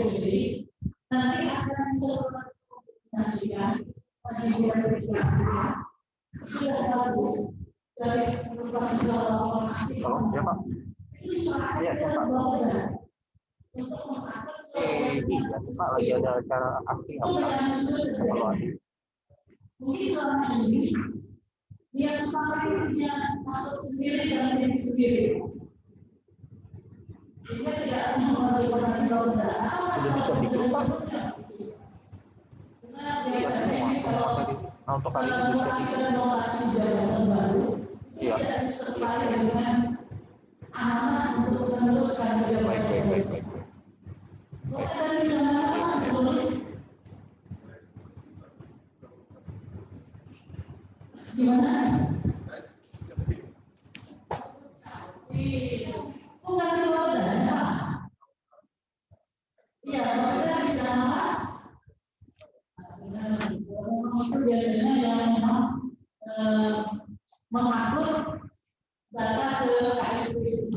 BPD nanti akan disertifikasikan bagi verifikasinya sudah bagus dari aplikasi laporan aksi. Ya Pak. Itu soalnya untuk mengatur Iya Pak, lagi ada acara asli apa? Kalau ada. mungkin selama ini dia semuanya masuk sendiri dan diri sendiri. Sehingga tidak memerlukan roda. Sudah bisa diklik Pak? Iya semua tadi. Nah, untuk kali ini bisa iya. Tidak disertai dengan amanah untuk meneruskan kegiatan. Baik. Gimana? Bukan di wadahnya. Iya, makanya di dalam itu biasanya yang memang mengupload data ke KSP.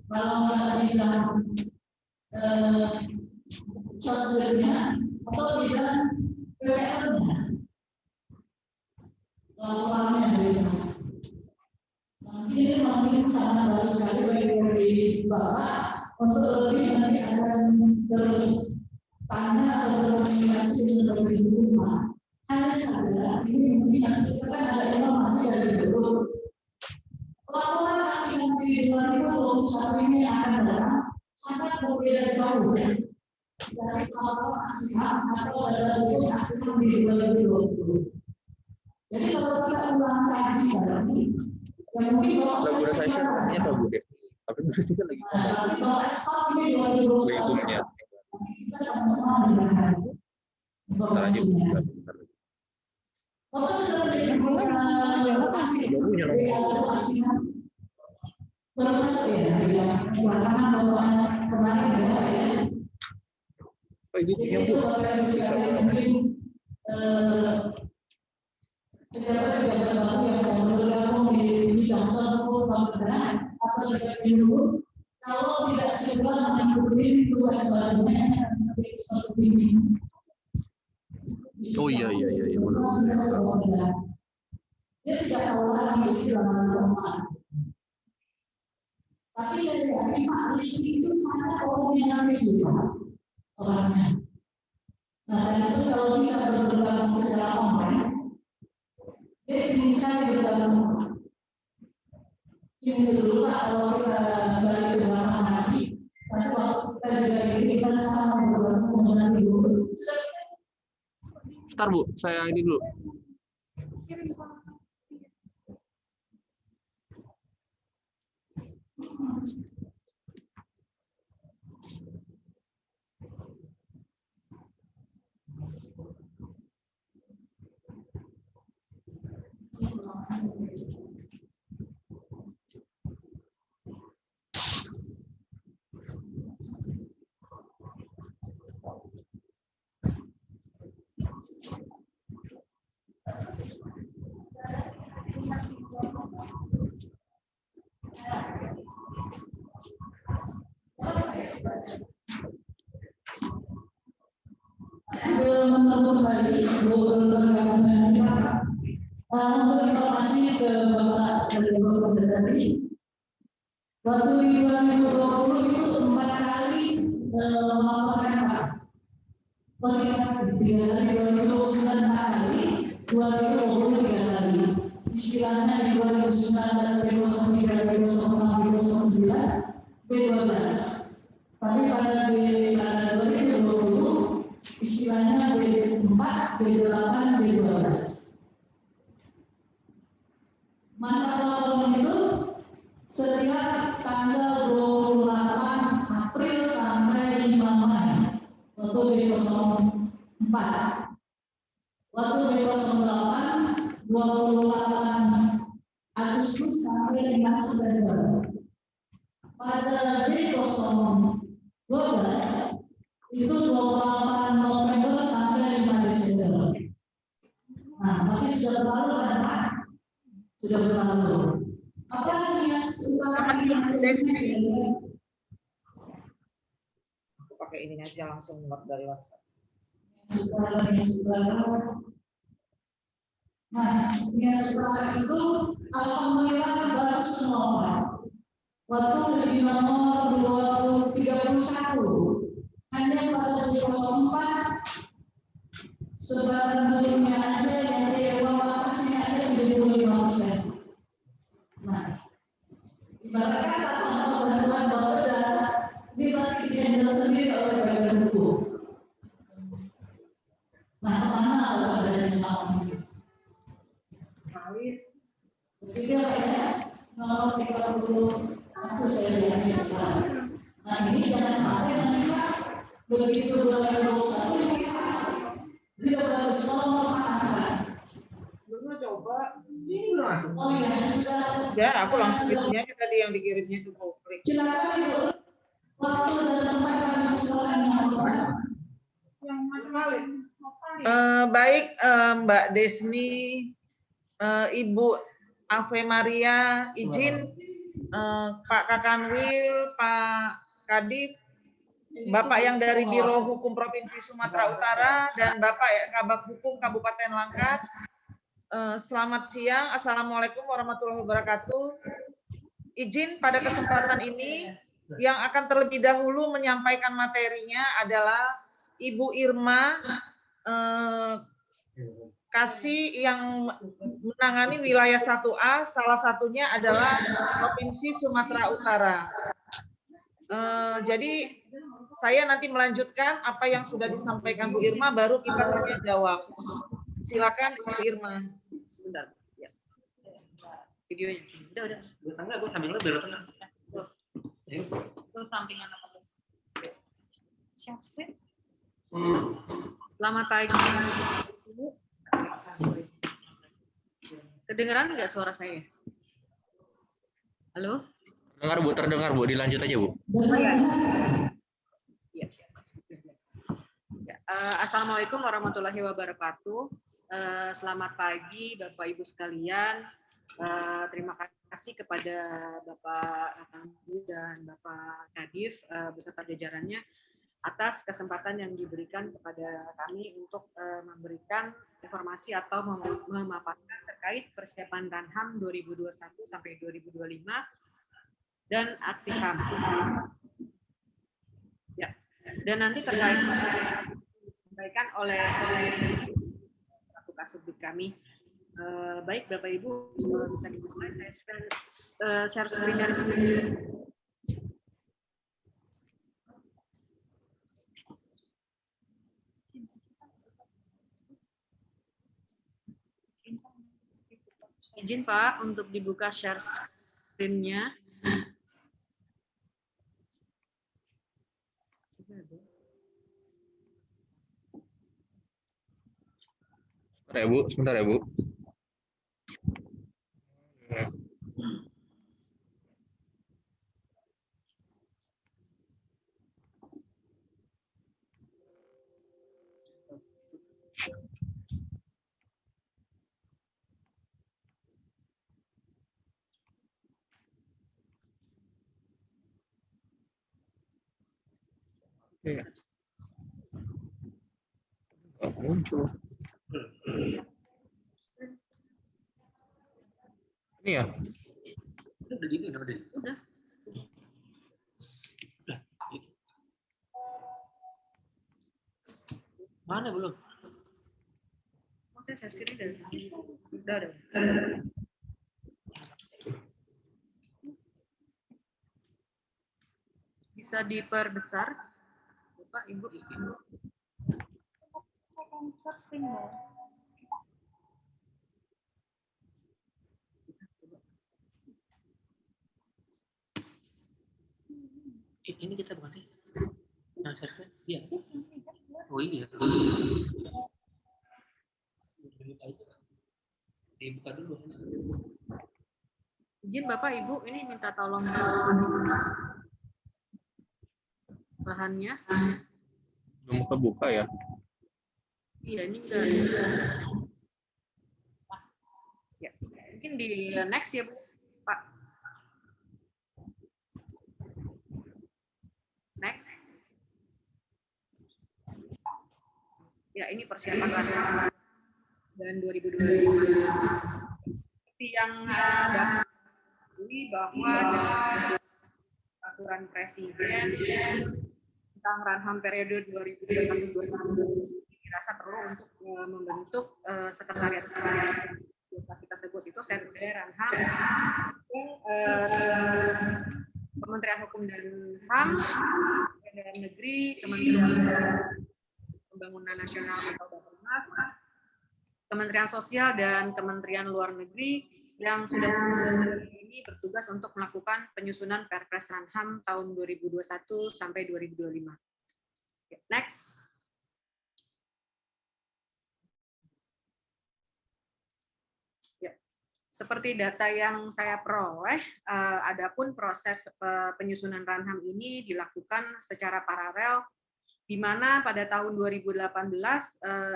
Kalau nggak di dalam sosmednya atau di dalam PPL-nya. Laporannya gitu. Ini mungkin sangat bagus sekali bagi Bapak untuk lebih nanti akan bertanya atau berkomunikasi dengan lebih rumah. Hanya saja ini mungkin nanti kita kan ada informasi dari grup. Laporan hasil di 2021 ini akan datang sangat berbeda jauh dari laporan hasil atau dari hasil di 2020. Jadi kalau kita ulang kaji lagi, ya mungkin Bu Desi namanya tahu Bu Desi, tapi Bu Desi kan lagi kalau ekspor ini 2021 kita sama-sama mendengar informasinya. Bapak sudah mendapatkan lokasi lokasinya berapa ya? Belakangan bahwa kemarin ya. Oh ibu punya Bu? Pejabat-pejabat baru yang bergabung di bidang sosial pemberdayaan atau dulu kalau tidak segera mengikuti tugas barunya seperti ini. Oh iya benar. Dia tidak tahu lagi di dalam tempat. Tapi saya yakin Pak Rizky itu sangat koordinatif juga orangnya. Nah dan itu kalau bisa bergabung secara online. Ini sekali berdalam. Ini dulu Pak, kalau kita balik ke belakang lagi, tapi waktu kita juga ini kita sama bergabung dengan Ibu. Bentar Bu, saya ini dulu. Untuk informasi ke Bapak dari Bapak tadi, waktu di 2020 itu 4 kali melaporkan Pak. Tiga kali 2009 kali, 2020 3 kali. Istilahnya di 2019 B03, B06, B09, B12. Tapi pada di 2020 istilahnya B4, B8, B12. Masa laporan itu setiap tanggal 28 April sampai 5 Mei waktu B04. Waktu B08 28 Agustus sampai 5 September. Pada B012 itu 28 November sampai 5 Desember. Nah, masih sudah berlalu kan Pak? Sudah berlalu. Apa yang utama yang sebenarnya pakai ini aja langsung dari WhatsApp. Nah, yang setelah itu alhamdulillah bagus semua. Waktu di nomor 31 hanya pada 04 sebaran turunnya aja yang uang atasnya aja 75%. Nah, ibarat kata kalau bantuan Bapeda ini pasti dihandle sendiri oleh badan hukum. Nah, kemana kalau ada yang sama ini? Ketiga ya, nomor 31 saya lihat di sekarang. Nah, ini jangan sampai nanti Pak begitu 2021 ini ini dapat diskon pertahanan. Belum coba. Ini langsung. Oh iya, sudah. Ya, aku langsung itunya aja tadi yang dikirimnya itu mau klik. Silakan Ibu. Waktu dan tempat kami silakan. Baik, Mbak Desni, Ibu Ave Maria, izin Pak Kakanwil, Pak Kadif, Bapak yang dari Biro Hukum Provinsi Sumatera Utara, dan Bapak Kabak Hukum Kabupaten Langkat. Selamat siang, Assalamualaikum warahmatullahi wabarakatuh. Izin pada kesempatan ini yang akan terlebih dahulu menyampaikan materinya adalah Ibu Irma Kasih yang menangani wilayah 1A, salah satunya adalah Provinsi Sumatera Utara. Jadi saya nanti melanjutkan apa yang sudah disampaikan Bu Irma, baru kita tanya jawab. Silakan Bu Irma. Sebentar. Ya. Videonya. Udah. Gue sambil lo biar tenang. Tuh sampingan apa tuh? Share screen. Selamat pagi. Kedengeran nggak suara saya? Halo? Terdengar Bu, dilanjut aja Bu. Iya. Assalamualaikum warahmatullahi wabarakatuh. Selamat pagi Bapak Ibu sekalian. Terima kasih kepada Bapak Kakanwil dan Bapak Kadif beserta jajarannya atas kesempatan yang diberikan kepada kami untuk memberikan informasi atau memaparkan terkait persiapan Ranham 2021 sampai 2025 dan aksi HAM. Ya. Dan nanti terkait disampaikan oleh satu kasubdit kami. Baik Bapak Ibu, bisa dimulai. Saya share screen dari izin Pak untuk dibuka share screen-nya. Sebentar ya Bu. Oke. Muncul. Ini ya? Udah gini, udah. Mana belum? Oh, saya share screen dari sini. Udah. Bisa diperbesar, Bapak Ibu. Ini kita bukan sih? Nah, share screen? Iya. Oh iya. Dibuka dulu. Izin Bapak Ibu, ini minta tolong bahannya. Belum kebuka ya? Iya, ini enggak. Ya, mungkin di next ya, Pak. Next. Ya, ini persiapan Ranham dan 2025. Seperti yang Bapak ketahui bahwa dalam aturan Presiden tentang Ranham periode 2021-2024 dirasa perlu untuk membentuk sekretariat biasa kita sebut itu Setnek Ranham yang Kementerian Hukum dan HAM, Kementerian Dalam Negeri, Kementerian Pembangunan Nasional atau Bappenas, Kementerian Sosial dan Kementerian Luar Negeri yang sudah ini bertugas untuk melakukan penyusunan Perpres Ranham tahun 2021 sampai 2025. Next. Seperti data yang saya peroleh, adapun proses penyusunan Ranham ini dilakukan secara paralel, di mana pada tahun 2018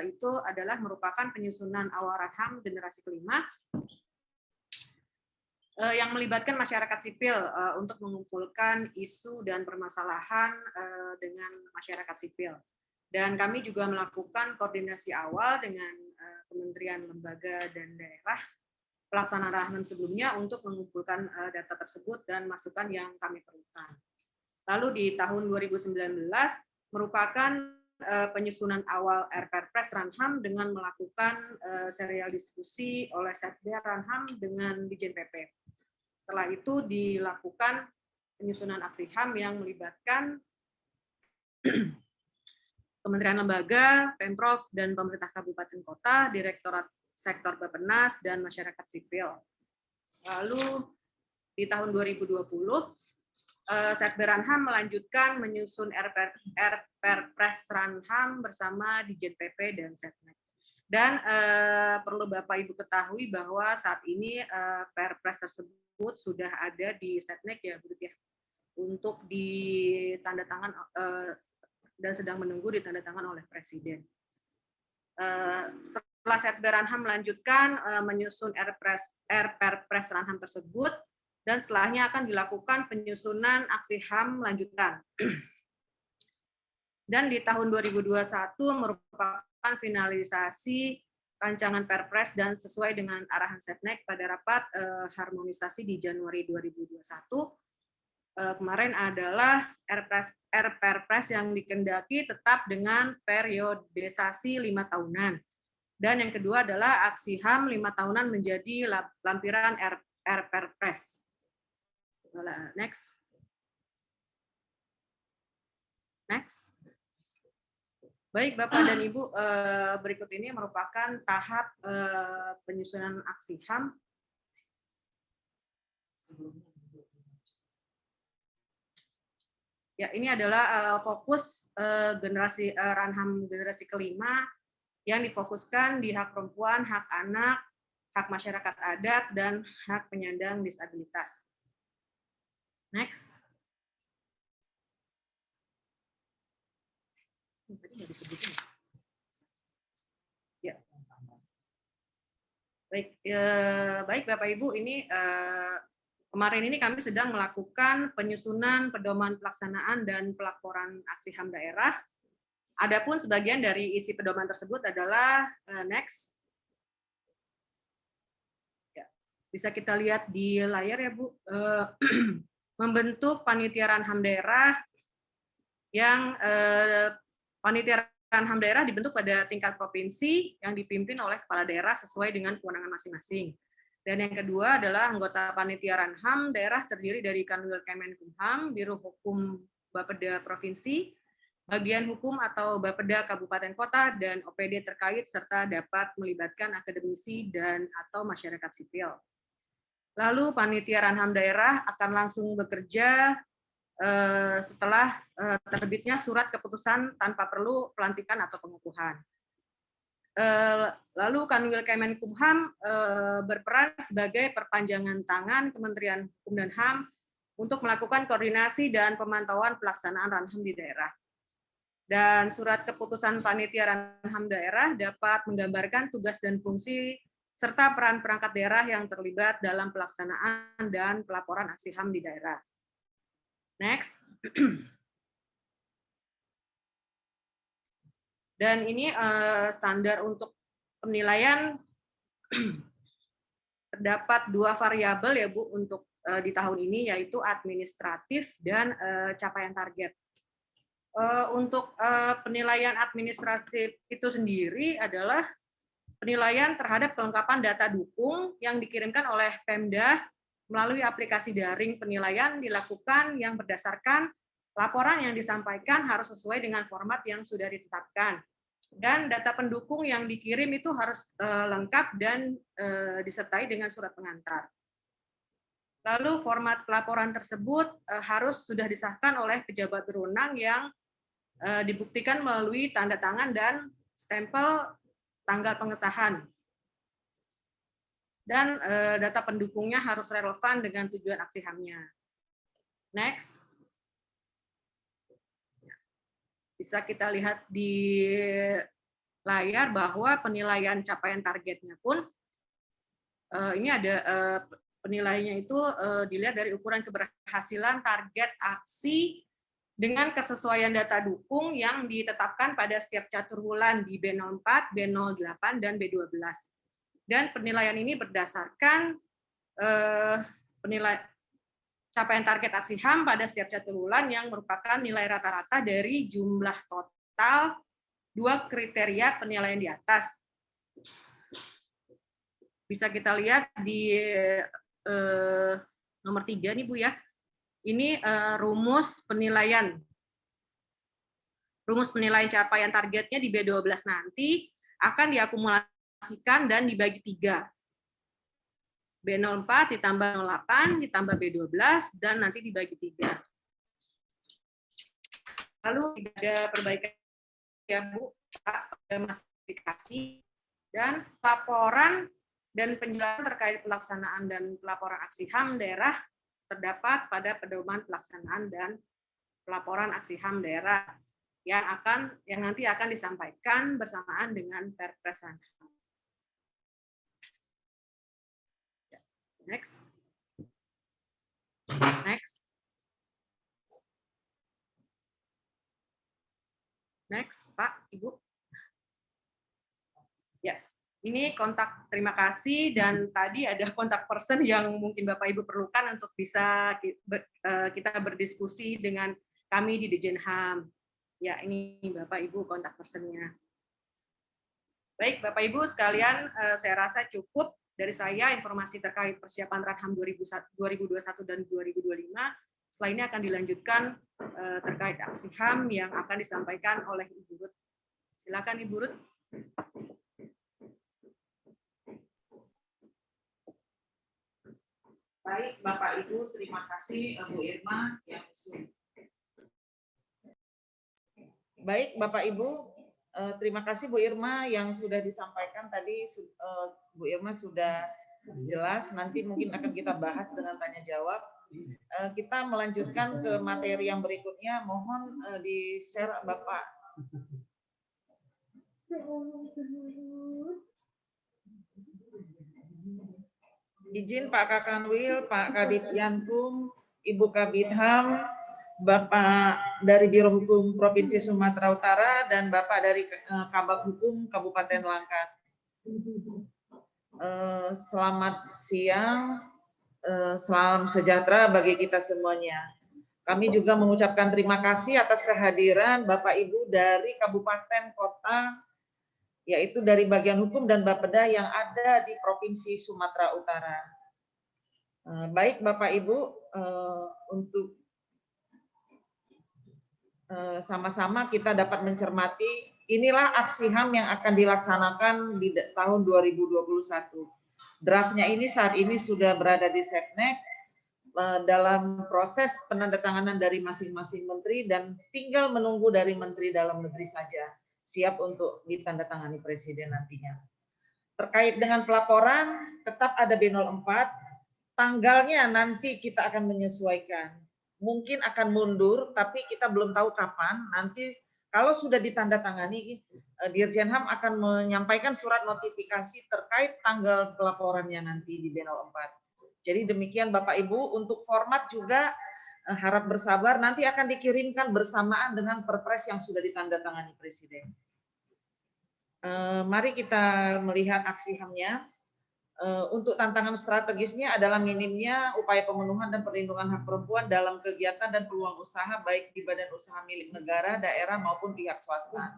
itu adalah merupakan penyusunan awal Ranham generasi kelima yang melibatkan masyarakat sipil untuk mengumpulkan isu dan permasalahan dengan masyarakat sipil. Dan kami juga melakukan koordinasi awal dengan kementerian, lembaga, dan daerah pelaksanaan Ranham sebelumnya untuk mengumpulkan data tersebut dan masukan yang kami perlukan. Lalu di tahun 2019 merupakan penyusunan awal Perpres Ranham dengan melakukan serial diskusi oleh Setnek Ranham dengan Ditjen PP. Setelah itu dilakukan penyusunan aksi HAM yang melibatkan kementerian lembaga, Pemprov, dan pemerintah kabupaten kota, Direktorat Sektor Bappenas, dan masyarakat sipil. Lalu di tahun 2020, Setnek Ranham melanjutkan menyusun Perpres Ranham bersama Ditjen PP dan Setnek. Dan perlu Bapak Ibu ketahui bahwa saat ini Perpres tersebut sudah ada di Setnek ya, Bu, ya, untuk ditandatangan dan sedang menunggu ditandatangan oleh Presiden. Setelah Setnek Ranham melanjutkan menyusun Perpres Ranham tersebut, dan setelahnya akan dilakukan penyusunan aksi HAM lanjutan. Dan di tahun 2021 merupakan finalisasi rancangan Perpres dan sesuai dengan arahan Setnek pada rapat harmonisasi di Januari 2021. Kemarin adalah Perpres yang dikendaki tetap dengan periodisasi 5 tahunan. Dan yang kedua adalah aksi HAM 5 tahunan menjadi lampiran Perpres. Next. Next. Baik, Bapak dan Ibu, berikut ini merupakan tahap penyusunan aksi HAM. Ya, ini adalah fokus generasi Ranham generasi kelima yang difokuskan di hak perempuan, hak anak, hak masyarakat adat, dan hak penyandang disabilitas. Next. Ya. Baik, baik Bapak Ibu, ini kemarin ini kami sedang melakukan penyusunan pedoman pelaksanaan dan pelaporan aksi HAM daerah. Adapun sebagian dari isi pedoman tersebut adalah next. Ya, bisa kita lihat di layar ya Bu. Membentuk panitia Ranham daerah yang panitia Ranham daerah dibentuk pada tingkat provinsi yang dipimpin oleh kepala daerah sesuai dengan kewenangan masing-masing. Dan yang kedua adalah anggota panitia Ranham daerah terdiri dari Kanwil Kemenkumham, Biro Hukum Bapeda Provinsi, bagian hukum atau Bapeda Kabupaten Kota, dan OPD terkait serta dapat melibatkan akademisi dan atau masyarakat sipil. Lalu panitia Ranham daerah akan langsung bekerja setelah terbitnya surat keputusan tanpa perlu pelantikan atau pengukuhan. Lalu Kanwil Kemenkumham berperan sebagai perpanjangan tangan Kementerian Hukum dan HAM untuk melakukan koordinasi dan pemantauan pelaksanaan Ranham di daerah. Dan surat keputusan panitia Ranham daerah dapat menggambarkan tugas dan fungsi serta peran perangkat daerah yang terlibat dalam pelaksanaan dan pelaporan aksi HAM di daerah. Next. Dan ini standar untuk penilaian terdapat 2 variabel ya Bu untuk di tahun ini, yaitu administratif dan capaian target. Untuk penilaian administratif itu sendiri adalah penilaian terhadap kelengkapan data dukung yang dikirimkan oleh Pemda melalui aplikasi daring penilaian dilakukan yang berdasarkan laporan yang disampaikan harus sesuai dengan format yang sudah ditetapkan. Dan data pendukung yang dikirim itu harus lengkap dan disertai dengan surat pengantar. Lalu format pelaporan tersebut harus sudah disahkan oleh pejabat berwenang yang dibuktikan melalui tanda tangan dan stempel tanggal pengesahan. Dan data pendukungnya harus relevan dengan tujuan aksi HAM-nya. Next. Bisa kita lihat di layar bahwa penilaian capaian targetnya pun ini ada penilaiannya itu dilihat dari ukuran keberhasilan target aksi dengan kesesuaian data dukung yang ditetapkan pada setiap catur bulan di B04, B08, dan B12. Dan penilaian ini berdasarkan capaian target aksi HAM pada setiap catur bulan yang merupakan nilai rata-rata dari jumlah total 2 kriteria penilaian di atas. Bisa kita lihat di nomor 3 nih Bu ya. Ini rumus penilaian. Rumus penilaian capaian targetnya di B12 nanti akan diakumulasikan dan dibagi 3. B04 ditambah 08 ditambah B12 dan nanti dibagi 3. Lalu ada perbaikan ya Bu, ada masifikasi dan laporan dan penjelasan terkait pelaksanaan dan pelaporan aksi HAM daerah terdapat pada pedoman pelaksanaan dan pelaporan aksi HAM daerah yang nanti akan disampaikan bersamaan dengan Perpres HAM. Next. Next. Next, Pak, Ibu. Ya, ini kontak terima kasih dan tadi ada kontak person yang mungkin Bapak Ibu perlukan untuk bisa kita berdiskusi dengan kami di Dirjen HAM. Ya, ini Bapak Ibu kontak personnya. Baik, Bapak Ibu sekalian, saya rasa cukup dari saya informasi terkait persiapan Ranham 2021 dan 2025. Setelah ini akan dilanjutkan terkait aksi HAM yang akan disampaikan oleh Ibu Ruth. Silakan Ibu Ruth. Baik, Bapak Ibu, terima kasih Bu Irma yang Baik, Bapak Ibu, terima kasih Bu Irma yang sudah disampaikan tadi. Bu Irma sudah jelas, nanti mungkin akan kita bahas dengan tanya jawab. Kita melanjutkan ke materi yang berikutnya. Mohon di-share Bapak. Izin Pak Kakanwil, Pak Kadip Yankum, Ibu Kabid HAM, Bapak dari Biro Hukum Provinsi Sumatera Utara, dan Bapak dari Kabag Hukum Kabupaten Langkat. Selamat siang, salam sejahtera bagi kita semuanya. Kami juga mengucapkan terima kasih atas kehadiran Bapak Ibu dari kabupaten, kota, yaitu dari bagian hukum dan Bapeda yang ada di Provinsi Sumatera Utara. Baik Bapak Ibu, untuk sama-sama kita dapat mencermati inilah aksi HAM yang akan dilaksanakan di tahun 2021. Draftnya ini saat ini sudah berada di Setnek dalam proses penandatanganan dari masing-masing menteri dan tinggal menunggu dari Menteri Dalam Negeri saja siap untuk ditandatangani Presiden nantinya. Terkait dengan pelaporan tetap ada B04, tanggalnya nanti kita akan menyesuaikan. Mungkin akan mundur, tapi kita belum tahu kapan. Nanti kalau sudah ditandatangani, Dirjen HAM akan menyampaikan surat notifikasi terkait tanggal pelaporannya nanti di B04. Jadi demikian Bapak Ibu, untuk format juga harap bersabar, nanti akan dikirimkan bersamaan dengan Perpres yang sudah ditandatangani Presiden. Mari kita melihat aksi HAM-nya. Untuk tantangan strategisnya adalah minimnya upaya pemenuhan dan perlindungan hak perempuan dalam kegiatan dan peluang usaha baik di badan usaha milik negara, daerah maupun pihak swasta.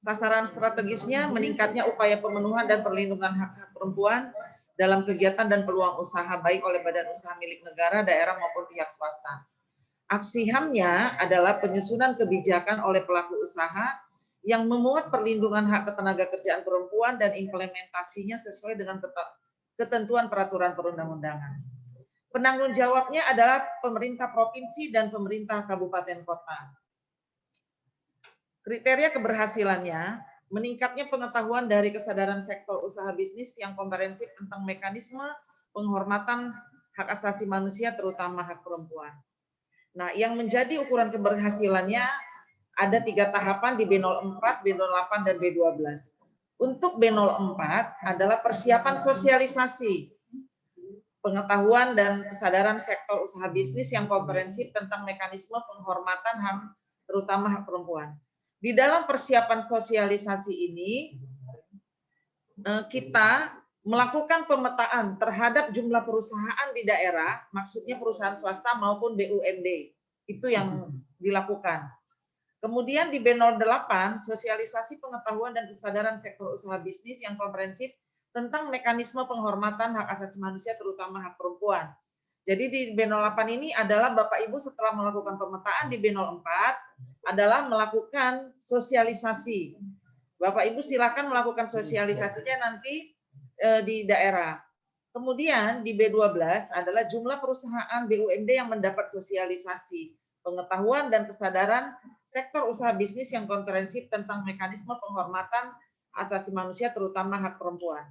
Sasaran strategisnya meningkatnya upaya pemenuhan dan perlindungan hak perempuan dalam kegiatan dan peluang usaha baik oleh badan usaha milik negara, daerah maupun pihak swasta. Aksi HAM-nya adalah penyusunan kebijakan oleh pelaku usaha yang memuat perlindungan hak ketenagakerjaan perempuan dan implementasinya sesuai dengan ketentuan peraturan perundang-undangan. Penanggung jawabnya adalah pemerintah provinsi dan pemerintah kabupaten kota. Kriteria keberhasilannya, meningkatnya pengetahuan dari kesadaran sektor usaha bisnis yang komprehensif tentang mekanisme penghormatan hak asasi manusia terutama hak perempuan. Nah, yang menjadi ukuran keberhasilannya ada 3 tahapan di B04, B08, dan B12. Untuk B04 adalah persiapan sosialisasi pengetahuan dan kesadaran sektor usaha bisnis yang komprehensif tentang mekanisme penghormatan HAM terutama hak perempuan. Di dalam persiapan sosialisasi ini kita melakukan pemetaan terhadap jumlah perusahaan di daerah, maksudnya perusahaan swasta maupun BUMD. Itu yang dilakukan. Kemudian di B08, sosialisasi pengetahuan dan kesadaran sektor usaha bisnis yang komprehensif tentang mekanisme penghormatan hak asasi manusia terutama hak perempuan. Jadi di B08 ini adalah Bapak Ibu setelah melakukan pemetaan di B04 adalah melakukan sosialisasi. Bapak Ibu silakan melakukan sosialisasinya nanti di daerah. Kemudian di B12 adalah jumlah perusahaan BUMD yang mendapat sosialisasi pengetahuan dan kesadaran sektor usaha bisnis yang komprehensif tentang mekanisme penghormatan asasi manusia terutama hak perempuan.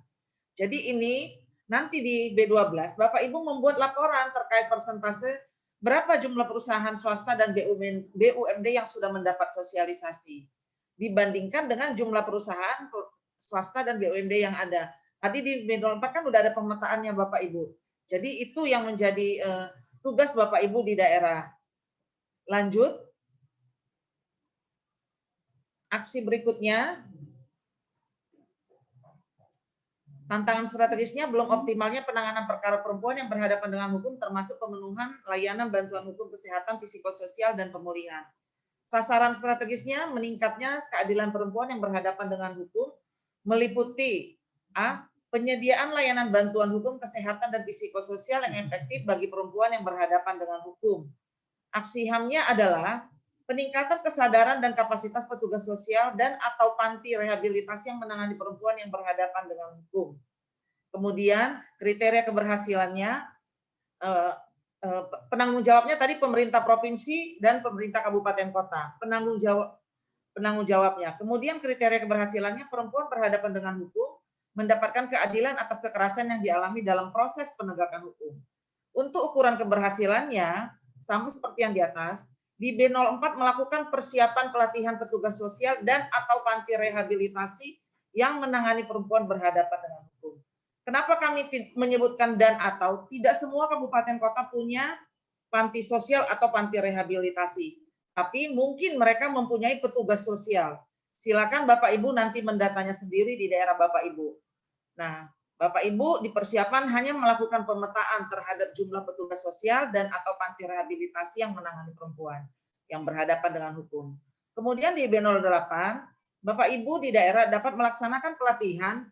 Jadi ini nanti di B12 Bapak Ibu membuat laporan terkait persentase berapa jumlah perusahaan swasta dan BUMD yang sudah mendapat sosialisasi dibandingkan dengan jumlah perusahaan swasta dan BUMD yang ada. Tadi di B04 kan udah ada pemetaannya Bapak Ibu. Jadi itu yang menjadi tugas Bapak Ibu di daerah. Lanjut. Aksi berikutnya. Tantangan strategisnya belum optimalnya penanganan perkara perempuan yang berhadapan dengan hukum termasuk pemenuhan layanan bantuan hukum kesehatan, psikososial, dan pemulihan. Sasaran strategisnya meningkatnya keadilan perempuan yang berhadapan dengan hukum meliputi A. Penyediaan layanan bantuan hukum kesehatan dan psikososial yang efektif bagi perempuan yang berhadapan dengan hukum. Aksi HAM-nya adalah peningkatan kesadaran dan kapasitas petugas sosial dan atau panti rehabilitasi yang menangani perempuan yang berhadapan dengan hukum. Kemudian kriteria keberhasilannya, penanggung jawabnya tadi pemerintah provinsi dan pemerintah kabupaten kota. Penanggung jawabnya. Kemudian kriteria keberhasilannya perempuan berhadapan dengan hukum mendapatkan keadilan atas kekerasan yang dialami dalam proses penegakan hukum. Untuk ukuran keberhasilannya, sama seperti yang di atas, di B04 melakukan persiapan pelatihan petugas sosial dan atau panti rehabilitasi yang menangani perempuan berhadapan dengan hukum. Kenapa kami menyebutkan dan atau? Tidak semua kabupaten kota punya panti sosial atau panti rehabilitasi. Tapi mungkin mereka mempunyai petugas sosial. Silakan Bapak Ibu nanti mendatanya sendiri di daerah Bapak Ibu. Nah, Bapak Ibu dipersiapkan hanya melakukan pemetaan terhadap jumlah petugas sosial dan atau panti rehabilitasi yang menangani perempuan yang berhadapan dengan hukum. Kemudian di B08, Bapak Ibu di daerah dapat melaksanakan pelatihan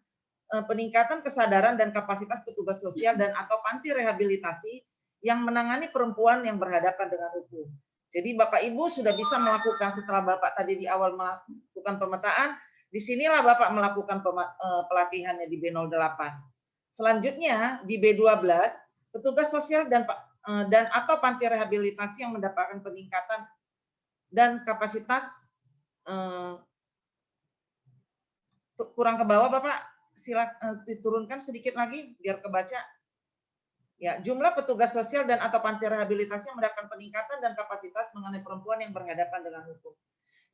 peningkatan kesadaran dan kapasitas petugas sosial dan atau panti rehabilitasi yang menangani perempuan yang berhadapan dengan hukum. Jadi Bapak Ibu sudah bisa melakukan setelah Bapak tadi di awal melakukan pemetaan, disinilah Bapak melakukan pelatihannya di B08. Selanjutnya di B12, petugas sosial dan atau panti rehabilitasi yang mendapatkan peningkatan dan kapasitas kurang ke bawah Bapak, silakan diturunkan sedikit lagi biar kebaca. Ya, jumlah petugas sosial dan atau panti rehabilitasi yang mendapatkan peningkatan dan kapasitas mengenai perempuan yang berhadapan dengan hukum.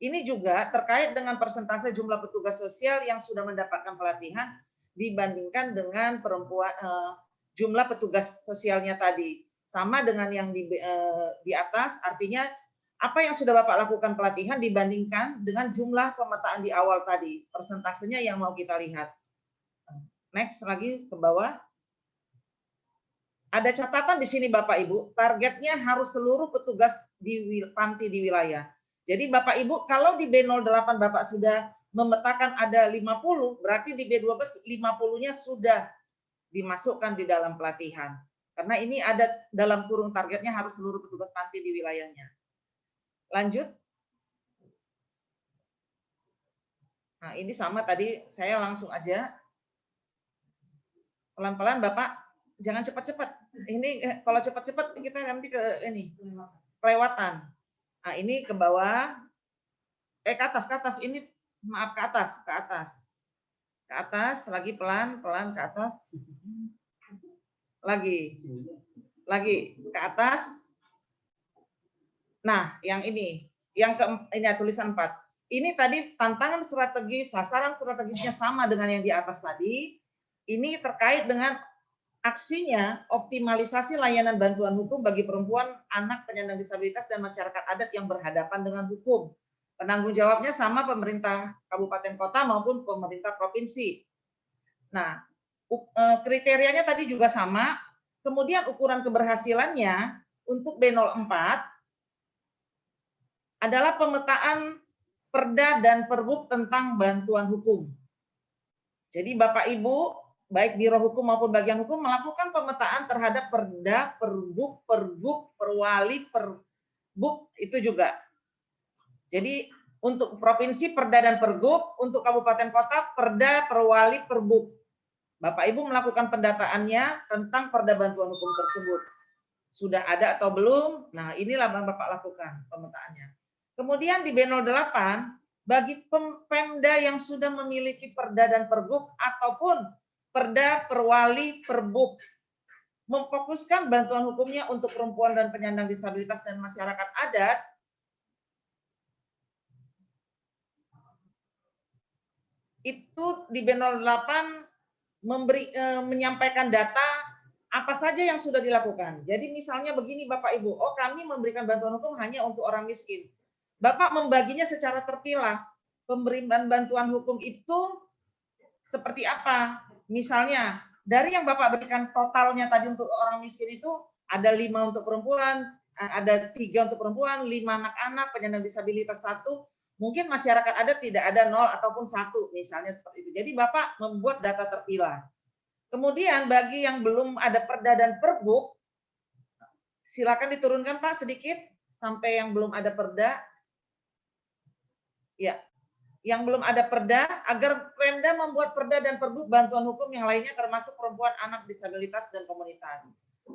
Ini juga terkait dengan persentase jumlah petugas sosial yang sudah mendapatkan pelatihan dibandingkan dengan perempuan jumlah petugas sosialnya tadi. Sama dengan yang di atas, artinya apa yang sudah Bapak lakukan pelatihan dibandingkan dengan jumlah pemetaan di awal tadi. Persentasenya yang mau kita lihat. Next lagi ke bawah. Ada catatan di sini Bapak Ibu, targetnya harus seluruh petugas di panti di wilayah. Jadi Bapak Ibu, kalau di B08 Bapak sudah memetakan ada 50, berarti di B12 50-nya sudah dimasukkan di dalam pelatihan. Karena ini ada dalam kurung targetnya harus seluruh petugas panti di wilayahnya. Lanjut. Nah, ini sama tadi, saya langsung aja. Pelan-pelan Bapak, jangan cepat-cepat. Ini kalau cepat-cepat kita nanti ke ini, kelewatan. Nah, ini ke bawah. Ke atas. Ini maaf ke atas. Ke atas, lagi pelan-pelan ke atas. Lagi ke atas. Nah, yang ini tulisan 4. Ini tadi tantangan strategis, sasaran strategisnya sama dengan yang di atas tadi. Ini terkait dengan aksinya optimalisasi layanan bantuan hukum bagi perempuan, anak, penyandang disabilitas, dan masyarakat adat yang berhadapan dengan hukum. Penanggung jawabnya sama pemerintah kabupaten kota maupun pemerintah provinsi. Nah, kriterianya tadi juga sama. Kemudian ukuran keberhasilannya untuk B04 adalah pemetaan Perda dan Perbuk tentang bantuan hukum. Jadi Bapak Ibu, baik Biro Hukum maupun bagian hukum melakukan pemetaan terhadap Perda, Perbuk, Perwali, Perbuk itu juga. Jadi untuk provinsi Perda dan Pergub, untuk kabupaten kota Perda, Perwali, Perbuk. Bapak Ibu melakukan pendataannya tentang Perda bantuan hukum tersebut. Sudah ada atau belum? Nah, inilah yang Bapak lakukan pemetaannya. Kemudian di B08, bagi Pemda yang sudah memiliki Perda dan Perbuk ataupun Perda, Perwali, Perbuk, memfokuskan bantuan hukumnya untuk perempuan dan penyandang disabilitas dan masyarakat adat, itu di B08 menyampaikan data apa saja yang sudah dilakukan. Jadi misalnya begini Bapak Ibu, oh kami memberikan bantuan hukum hanya untuk orang miskin. Bapak membaginya secara terpilah. Pemberian bantuan hukum itu seperti apa? Misalnya, dari yang Bapak berikan totalnya tadi untuk orang miskin itu, ada 5 untuk perempuan, ada 3 untuk perempuan, 5 anak-anak, penyandang disabilitas 1, mungkin masyarakat adat tidak ada 0 ataupun 1, misalnya seperti itu. Jadi Bapak membuat data terpilah. Kemudian bagi yang belum ada Perda dan Perbuk, silakan diturunkan Pak sedikit, sampai yang belum ada Perda. Ya, yang belum ada Perda, agar Pemda membuat Perda dan Perbuk bantuan hukum yang lainnya termasuk perempuan, anak, disabilitas, dan komunitas.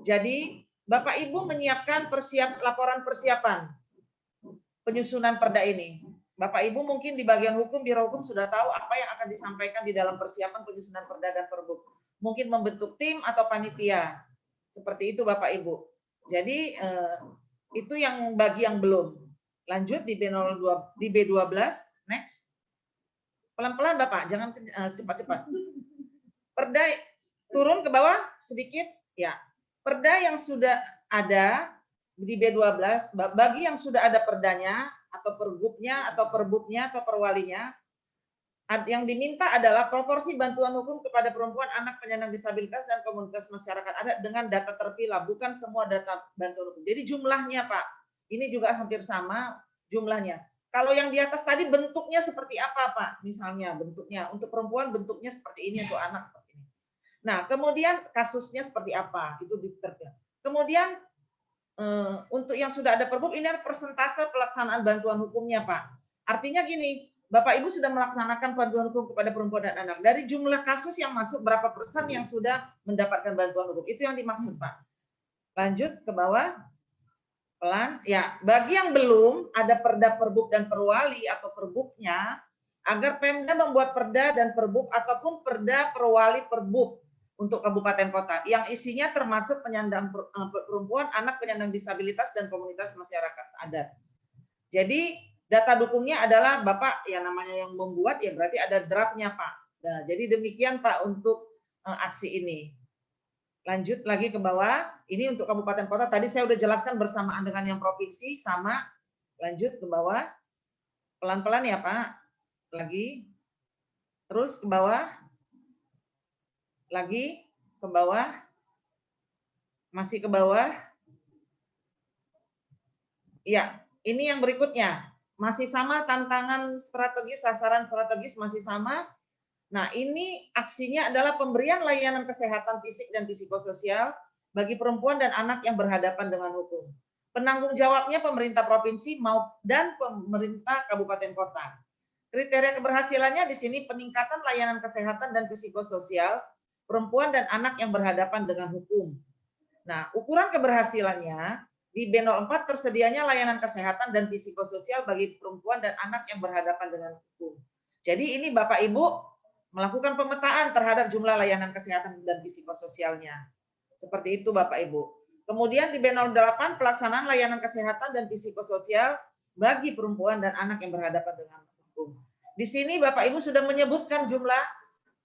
Jadi, Bapak Ibu menyiapkan laporan persiapan penyusunan Perda ini. Bapak Ibu mungkin di bagian hukum, Biro Hukum sudah tahu apa yang akan disampaikan di dalam persiapan penyusunan Perda dan Perbuk. Mungkin membentuk tim atau panitia. Seperti itu Bapak Ibu. Jadi, itu yang bagi yang belum. Lanjut di B02, di B12, next. Pelan-pelan Bapak, jangan cepat-cepat. Perda turun ke bawah sedikit, ya. Perda yang sudah ada di B12, bagi yang sudah ada perdanya atau perbuknya atau perbuknya atau perwalinya, yang diminta adalah proporsi bantuan hukum kepada perempuan, anak, penyandang disabilitas, dan komunitas masyarakat adat dengan data terpilah, bukan semua data bantuan hukum. Jadi jumlahnya Pak, ini juga hampir sama jumlahnya. Kalau yang di atas tadi bentuknya seperti apa Pak? Misalnya bentuknya untuk perempuan bentuknya seperti ini, untuk anak seperti ini. Nah kemudian kasusnya seperti apa? Itu diterpilah. Kemudian untuk yang sudah ada Perbuk ini adalah persentase pelaksanaan bantuan hukumnya Pak. Artinya gini, Bapak Ibu sudah melaksanakan bantuan hukum kepada perempuan dan anak. Dari jumlah kasus yang masuk, berapa persen yang sudah mendapatkan bantuan hukum? Itu yang dimaksud Pak. Lanjut ke bawah. Pelan. Ya, bagi yang belum ada Perda, Perbuk, dan Perwali atau Perbuknya, agar Pemda membuat Perda dan Perbuk ataupun Perda, Perwali, Perbuk untuk kabupaten kota yang isinya termasuk penyandang perempuan, anak, penyandang disabilitas, dan komunitas masyarakat adat. Jadi data dukungnya adalah Bapak ya namanya yang membuat, ya berarti ada draftnya Pak. Nah, jadi demikian Pak untuk aksi ini. Lanjut lagi ke bawah, ini untuk kabupaten kota, tadi saya sudah jelaskan bersamaan dengan yang provinsi sama. Lanjut ke bawah. Pelan-pelan ya Pak. Lagi. Terus ke bawah. Lagi. Ke bawah. Masih ke bawah. Ya, ini yang berikutnya. Masih sama tantangan strategis, sasaran strategis masih sama. Nah, ini aksinya adalah pemberian layanan kesehatan fisik dan psikososial bagi perempuan dan anak yang berhadapan dengan hukum. Penanggung jawabnya pemerintah provinsi dan pemerintah kabupaten kota. Kriteria keberhasilannya di sini peningkatan layanan kesehatan dan psikososial perempuan dan anak yang berhadapan dengan hukum. Nah, ukuran keberhasilannya di B04 tersedianya layanan kesehatan dan psikososial bagi perempuan dan anak yang berhadapan dengan hukum. Jadi ini Bapak Ibu melakukan pemetaan terhadap jumlah layanan kesehatan dan psikososialnya. Seperti itu Bapak Ibu. Kemudian di B08 pelaksanaan layanan kesehatan dan psikososial bagi perempuan dan anak yang berhadapan dengan hukum. Di sini Bapak Ibu sudah menyebutkan jumlah